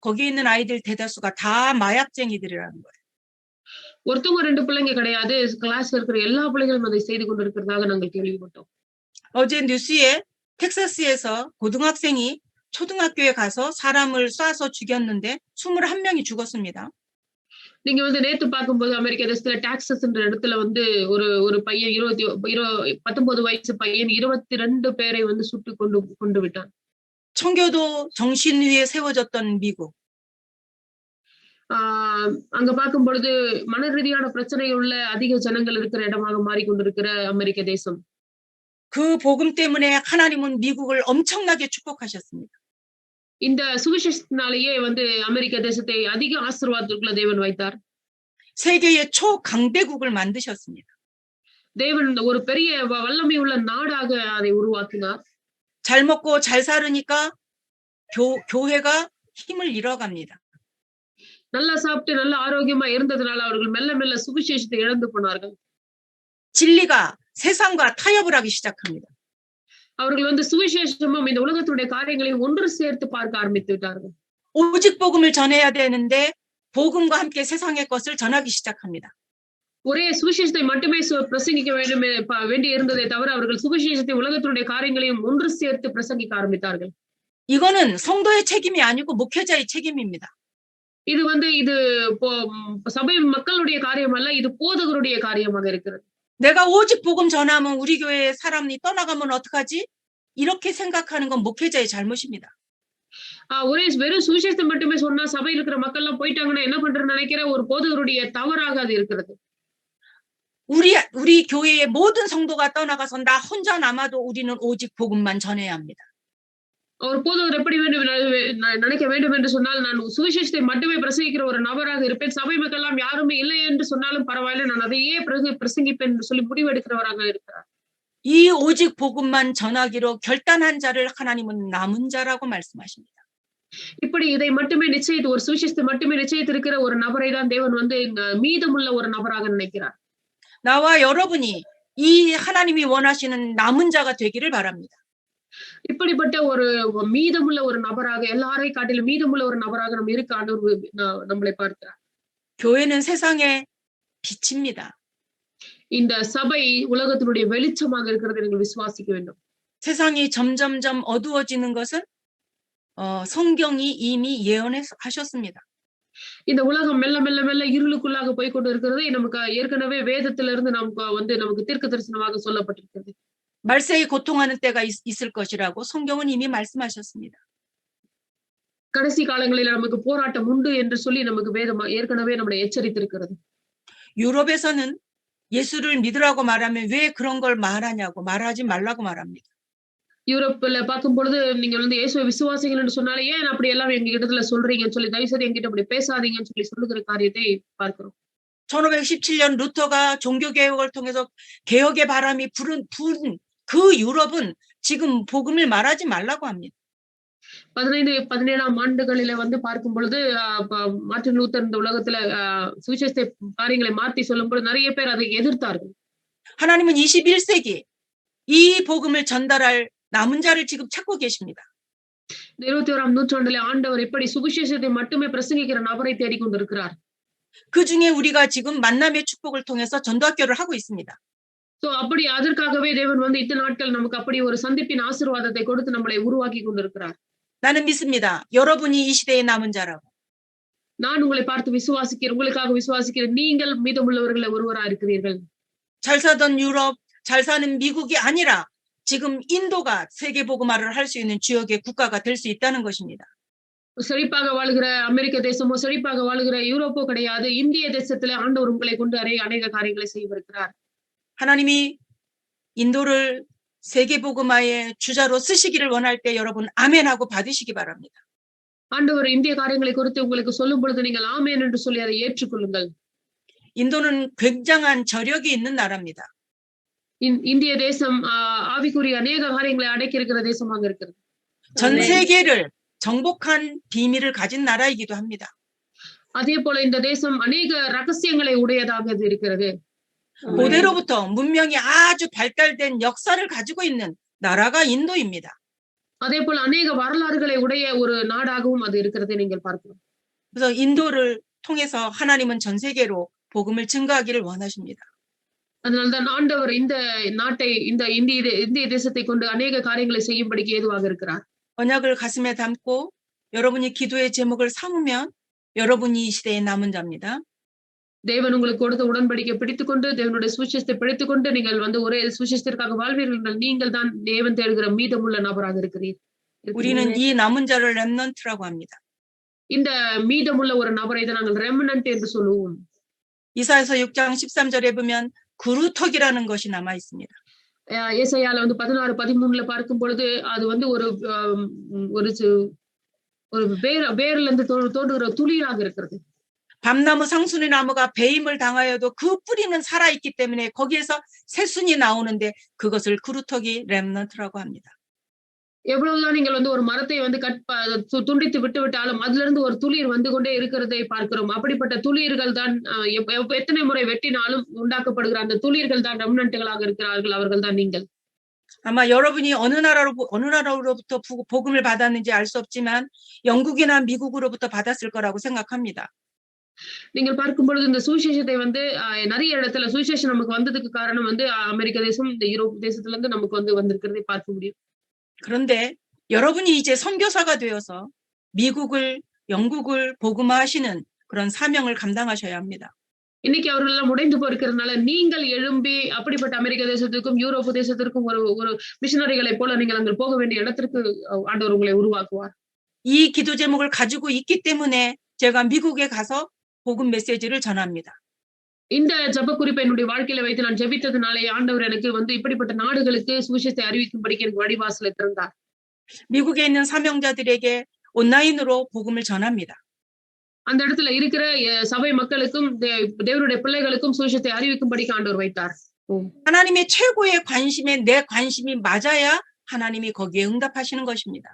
거기 있는 아이들 대다수가 다 마약쟁이들이라는 거예요. ஒருத்தவங்க ரெண்டு பிள்ளைங்க கிடையாது, கிளாஸ்ல இருக்கிற எல்லா பிள்ளைகளும் அதை செய்து கொண்டிருக்கிறதாக நாங்கள் கேள்விப்பட்டோம். 어제 뉴스에 텍사스에서 고등학생이 초등학교에 가서 사람을 쏴서 죽였는데 21명이 죽었습니다. நீங்க நேத்து பார்க்கும்போது அமெரிக்க தேசத்துல டாக்ஸஸ் என்ற இடத்துல ஒரு பையன் 19 வயசு பையன் 22 பேரை சுட்டு கொண்டு விட்டான். 청교도 정신위에 세워졌던 미국. அங்க பார்க்கும் பொழுது மன ரீதியான பிரச்சனை உள்ள அதிக ஜனங்கள் இருக்கிற இடமாக மாறிக்கொண்டிருக்கிற அமெரிக்க தேசம். 그 복음 때문에 하나님은 미국을 엄청나게 축복하셨습니다. இந்த சுவிசேஷத்தினாலேயே அமெரிக்க தேசத்தை அதிக ஆசீர்வாதத்துக்குள்ள தேவன் வைத்தார். 세계의 초강대국을 만드셨습니다. தேவன் ஒரு பெரிய வல்லமை உள்ள நாடாக அதை உருவாக்கினார். 잘 먹고 잘 살으니까 교회가 힘을 잃어갑니다. நல்லா சாப்பிட்டு நல்ல ஆரோக்கியமா இருந்ததனால அவர்கள் மெல்ல மெல்ல சுவிசேஷத்தை இழந்து போனார்கள். 진리가 세상과 타협을 하기 시작합니다. அவர்கள் சுவிசேஷமும் இந்த உலகத்துடைய காரியங்களையும் ஒன்று சேர்த்து பார்க்க ஆரம்பித்து விட்டார்கள். 오직 복음을 전해야 되는데 복음과 함께 세상의 것을 전하기 시작합니다. ஒரே சுவிசேஷத்தை மட்டுமே பிரசங்கிக்க வேண்டி இருந்ததை தவிர அவர்கள் சுவிசேஷத்தை உலகத்துடைய காரியங்களையும் ஒன்று சேர்த்து பிரசங்கிக்க ஆரம்பித்தார்கள். 이거는 성도의 책임이 아니고 목회자의 책임입니다. இது இது சபை மக்களுடைய காரியம் அல்ல, இது போதகருடைய காரியமாக இருக்கிறது. 내가 오직 복음 전하면 우리 교회에 사람이 떠나가면 어떡하지? 이렇게 생각하는 건 목회자의 잘못입니다. வெறும் சுவிசேஷத்தை மட்டுமே சொன்னா சபையில் இருக்கிற மக்கள் எல்லாம் போயிட்டாங்கன்னா என்ன பண்றேன்னு நினைக்கிற ஒரு போதகருடைய தவறாக அது இருக்கிறது. 우리 교회의 모든 성도가 떠나가서 나 혼자 남아도 우리는 오직 복음만 전해야 합니다. ஒரு போதகர் எப்படி நினைக்க வேண்டும் என்று சொன்னால் நான் சுவிசேஷத்தை மட்டுமே பிரசங்கிக்கிற ஒரு நபராக இருப்பேன், சபை மக்கள் எல்லாம் யாருமே இல்லை என்று சொன்னாலும் பரவாயில்லை, நான் அதையே பிரசங்கிப்பேன் என்று சொல்லி முடிவெடுக்கிறவராக இருக்கிறார். 이 오직 복음만 전하기로 결단한 자를 하나님은 남은 자라고 말씀하십니다. இப்படி இதை மட்டுமே நிச்சயித்து ஒரு சுவிசேஷத்தை மட்டுமே நிச்சயித்திருக்கிற ஒரு நபரை தான் தேவன் வந்து மீதமுள்ள ஒரு நபராக நினைக்கிறார். 나와 여러분이 이 하나님이 원하시는 남은 자가 되기를 바랍니다. இப்படிப்பட்ட ஒரு மீதமுள்ள ஒரு நபராக எல்லாரையும் காட்டிலும் மீதமுள்ள ஒரு நபராக நம்ம இருக்க ஆண்டவர் நம்மளை பார்க்கிறார். 교회는 세상의 빛입니다. இந்த சபை உலகத்தினுடைய வெளிச்சமாக இருக்கிறதை நீங்கள் விசுவாசிக்க வேண்டும். 세상이 점점점 어두워지는 것은 성경이 이미 예언하셨습니다. இந்த உலகம் மெல்ல மெல்ல மெல்ல இருளுக்குள்ளாக போய் கொண்டு இருக்கிறது நமக்கு ஏற்கனவே வேதத்திலிருந்து நமக்கு தீர்க்க தரிசனமாக சொல்லப்பட்டிருக்கிறது. 말세에 고통하는 때가 있을 것이라고 성경은 이미 말씀하셨습니다. கடைசி காலங்களில் நமக்கு போராட்டம் உண்டு என்று சொல்லி நமக்கு வேதம் ஏற்கனவே நம்மளை எச்சரித்திருக்கிறது. 유럽에서는 예수를 믿으라고 말하면 왜 그런 걸 말하냐고 말하지 말라고 말합니다. யூரோப்ல பார்க்கும் பொழுது நீங்க வந்து இயேசுவை விசுவாசிங்கன்னு சொன்னாலே ஏன் அப்படி எல்லாம் எங்க இடத்துல சொல்றீங்கன்னு சொல்லி தயவு செய்து என்கிட்ட அப்படி பேசாதீங்கன்னு சொல்லி சொல்லுகிற காரியத்தை பார்க்கிறோம். 1517년 루터가 종교개혁을 통해서 개혁의 바람이 부른 그 유럽은 지금 복음을 말하지 말라고 합니다. 17ஆம் ஆண்டுகளில வந்து பார்க்கும் பொழுது மார்ட்டின் லூத்தர் இந்த உலகத்துல சுவிசேஷ காரியங்களை மாற்றி சொல்லும் பொழுது நிறைய பேர் அதை எதிர்த்தார்கள். 하나님은 21세기 이 복음을 전달할 남은 자를 지금 찾고 계십니다. 21ஆம் நூற்றாண்டிலே ஆண்டவர் இப்படி சுவிசேஷத்தை மட்டுமே பிரசங்கிக்கிற நபரை தேடிக்கொண்டிருக்கிறார். 그중에 우리가 지금 만남의 축복을 통해서 전도학교를 하고 있습니다. அப்படி அதற்காகவே தேவன் வந்து இத்தனை நாட்கள் நமக்கு அப்படி ஒரு சந்திப்பின் ஆசீர்வாதத்தை கொடுத்து நம்மளை உருவாக்கி கொண்டிருக்கிறார். 나는 믿습니다. 여러분이 이 시대의 남은 자라고. நான் உங்களை பார்த்து விசுவாசிக்கிறேன், உங்களுக்காக விசுவாசிக்கிறேன். நீங்கள் மீதமுள்ளவர்களை ஒருவரா இருக்கிறீர்கள். 잘 사던 유럽, 잘 사는 미국이 아니라 지금 인도가 세계 복음화를 할 수 있는 주역의 국가가 될 수 있다는 것입니다. செழிப்பாக வாழுகிற அமெரிக்க தேசமோ செழிப்பாக வாழுகிற யூரோப்போ கிடையாது. இந்திய தேசத்துல ஆண்டவர் உங்களை கொண்டு அநேக காரியங்களை செய்திருக்கிறார். 하나님이 인도를 세계 복음화의 주자로 쓰시기를 원할 때 여러분 아멘하고 받으시기 바랍니다. ஆண்டவர் இந்திய காரியங்களை குறித்து உங்களுக்கு சொல்லும் பொழுது நீங்கள் ஆமென் என்று சொல்லி அதை ஏற்றுக்கொள்ளுங்கள். 인도는 굉장한 저력이 있는 나라입니다. இந்திய தேசம் ஆவிக்குரிய அநேக காரியங்களை அடக்கி இருக்கிற தேசமாக இருக்கிறது. 전 세계를 정복한 비밀을 가진 나라이기도 합니다. அதே போல இந்த தேசம் அநேக ரகசியங்களை உடையதாக இருக்கிறது. 고대로부터 문명이 아주 발달된 역사를 가지고 있는 나라가 인도입니다. அதே போல அநேக வரலாறுகளை உடைய ஒரு நாடாகவும் அது இருக்கிறதை நீங்கள் பார்க்கலாம். 그래서 인도를 통해서 하나님은 전 세계로 복음을 증거하기를 원하십니다. அதனால்தான் ஆண்டவர் இந்த நாட்டை இந்த இந்திய தேசத்தை கொண்டு அநேக காரியங்களை செய்யும்படிக்கு ஏதுவாக இருக்கிறார். 언약을 가슴에 담고 여러분이 기도의 제목을 삼으면 여러분이 이 시대의 남은 자입니다. தேவன் உங்களுக்கு கொடுத்த உடன்படிக்கை பிடித்துக்கொண்டு தேவனுடைய சுவிசேஷத்தை பிடித்துக்கொண்டு நீங்கள் வந்து ஒரே சுவிசேஷத்திற்காக வாழ்வீர்கள். நீங்கள் தான் தேவன் தேடுகிற மீதமுள்ள நபராக இருக்கிறீர்கள். 우리는 이 남은 자를 렘넌트라고 합니다. இந்த மீதமுள்ள ஒரு நபரை தான் நாங்கள் ரெமனன்ட் என்று சொல்லுவோம். 이사야서 6장 13절에 보면 그루터기라는 것이 남아 있습니다. ஏசாயால வந்து 16, 13ல பார்க்கும் பொழுது அது வந்து ஒரு வேர்ல இருந்து தோன்றுகிற துளியாக இருக்கிறது. 밤나무 상순이 나무가 배임을 당하여도 그 뿌리는 살아있기 때문에 거기에서 새순이 나오는데 그것을 그루터기 렘넌트라고 합니다. எவ்வளவுதான் நீங்கள் வந்து ஒரு மரத்தை வந்து துண்டித்து விட்டாலும் அதுல இருந்து ஒரு துளிர் வந்து கொண்டே இருக்கிறதை பார்க்கிறோம். அப்படிப்பட்ட துளிர்கள் தான் எத்தனை முறை வெட்டினாலும் உண்டாக்கப்படுகிற அந்த துளிர்கள் தான் ரெமனன்ட்களாக இருக்கிறார்கள். அவர்கள் தான் நீங்கள். 아마 여러분이 어느 나라로부터 복음을 받았는지 알 수 없지만 영국이나 미국으로부터 받았을 거라고 생각합니다. நீங்கள் பார்க்கும் பொழுது இந்த சுவிசேஷத்தை வந்து நிறைய இடத்துல சுவிசேஷம் நமக்கு வந்ததுக்கு காரணம் வந்து அமெரிக்க தேசம், இந்த யூரோப் தேசத்துல இருந்து நமக்கு வந்து வந்திருக்கிறதை பார்க்க முடியும். 그런데 여러분이 이제 선교사가 되어서 미국을, 영국을 복음화하시는 그런 사명을 감당하셔야 합니다. இன்னைக்கு அவர்கள் எல்லாம் உடைந்து போயிருக்கிறதுனால நீங்கள் எழும்பி அப்படிப்பட்ட அமெரிக்க தேசத்துக்கும் யூரோப் தேசத்திற்கும் ஒரு மிஷனரிகளை போல நீங்கள் அங்கே போக வேண்டிய இடத்திற்கு ஆண்டவர் உங்களை உருவாக்குவார். 이 기도 제목을 가지고 있기 때문에 제가 미국에 가서 복음 메시지를 전합니다. இந்த ஜெப குறிப்பை என்னுடைய வாழ்க்கையில வைத்து நான் ஜெபித்ததுனாலே ஆண்டவர் எனக்கு வந்து இப்படிப்பட்ட நாடுகளுக்கு சுவிசேஷத்தை அறிவிக்கும்படிக்கு எனக்கு வழிவாசலை திறந்தார். 미국에 있는 사명자들에게 온라인으로 복음을 전합니다. அந்த இடத்துல இருக்கிற சபை மக்களுக்கும் தேவனுடைய பிள்ளைகளுக்கும் சுவிசேஷத்தை அறிவிக்கும்படிக்கு ஆண்டவர் வைத்தார். 하나님의 최고의 관심에 내 관심이 맞아야 하나님이 거기에 응답하시는 것입니다.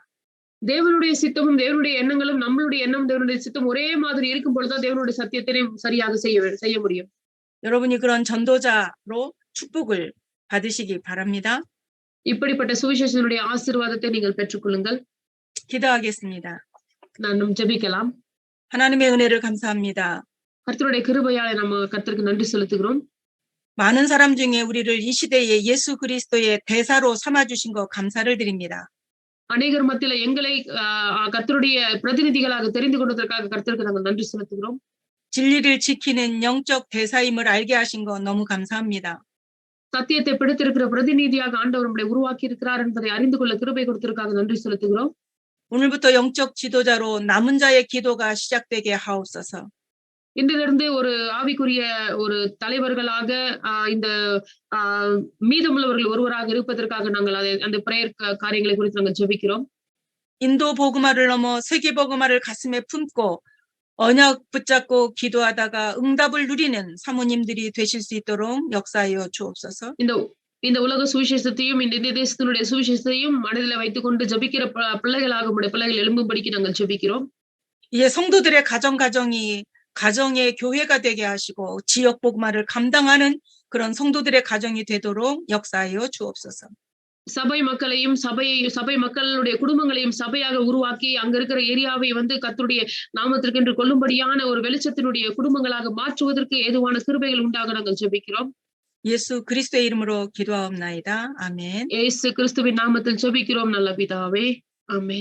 தேவனுடைய சித்தமும் தேவனுடைய எண்ணங்களும் நம்மளுடைய எண்ணம் தேவனுடைய சித்தம் ஒரே மாதிரி இருக்கும் பொழுதுதான் தேவனுடைய சத்தியத்தினை சரியாக செய்ய முடியும். 여러분이 그런 전도자로 축복을 받으시기 바랍니다. இப்படிப்பட்ட சுவிசேஷனுடைய ஆசீர்வாதத்தை நீங்கள் பெற்றுக்கொள்ளுங்கள். 기도하겠습니다. நாம் ஜெபிக்கலாம். 하나님의 은혜를 감사합니다. கர்த்தருடைய கிருபையாலே நம்ம கர்த்தருக்கு நன்றி செலுத்துகிறோம். 많은 사람 중에 우리를 이 시대에 예수 그리스도의 대사로 삼아주신 거 감사를 드립니다. அநேகர் மத்தியில எங்களை கர்த்தருடைய பிரதிநிதிகளாக தெரிந்து கொண்டதற்காக கர்த்தருக்கு நாங்கள் நன்றி செலுத்துகிறோம். 진리를 지키는 영적 대사임을 알게 하신 거 너무 감사합니다. சத்தியத்தை பிடித்திருக்கிற பிரதிநிதியாக ஆண்டவர் நம்மை உருவாக்கி இருக்கிறார் என்பதை அறிந்து கொள்ள கிருபை கொடுத்திருக்காக நன்றி செலுத்துகிறோம். 오늘부터 영적 지도자로 남은 자의 기도가 시작되게 하옵소서. இன்றிலிருந்து ஒரு ஆவிக்குரிய ஒரு தலைவர்களாக இந்த மீதமுள்ளவர்கள் ஒருவராக இருப்பதற்காக நாங்கள் அந்த பிரேயர் காரியங்களை குறித்து நாங்கள் ஜெபிக்கிறோம். 인도 복음화를 넘어 세계 복음화를 가슴에 품고 언약 붙잡고 기도하다가 응답을 누리는 사모님들이 되실 수 있도록 역사하여 주옵소서. இந்த உலக சுவிசேஷத்தையும் இந்த தேசத்தினுடைய சுவிசேஷத்தையும் மனதில வைத்துக் கொண்டு ஜெபிக்கிற பிள்ளைகளாக உடைய பிள்ளைகள் எழும்பும்படிக்கு நாங்கள் ஜெபிக்கிறோம். 이제 성도들의 가정이 가정의 교회가 되게 하시고 지역 복음화를 감당하는 그런 성도들의 가정이 되도록 역사하여 주옵소서. சபை மக்களையும் சபை மக்களுடைய குடும்பங்களையும் சபையாக உருவாக்கி அங்க இருக்கிற ஏரியாவை கர்த்தருடைய நாமத்திற்கென்று கொள்ளும்படியான ஒரு வெளிச்சத்தினுடைய குடும்பங்களாக மாற்றுவதற்கு ஏதுவான கிருபைகள் உண்டாக நாங்கள் ஜெபிக்கிறோம். 예수 그리스도의 이름으로 기도하옵나이다. 아멘. இயேசு கிறிஸ்துவின் நாமத்தில் ஜெபிக்கிறோம் நல்ல பிதாவே. ஆமென்.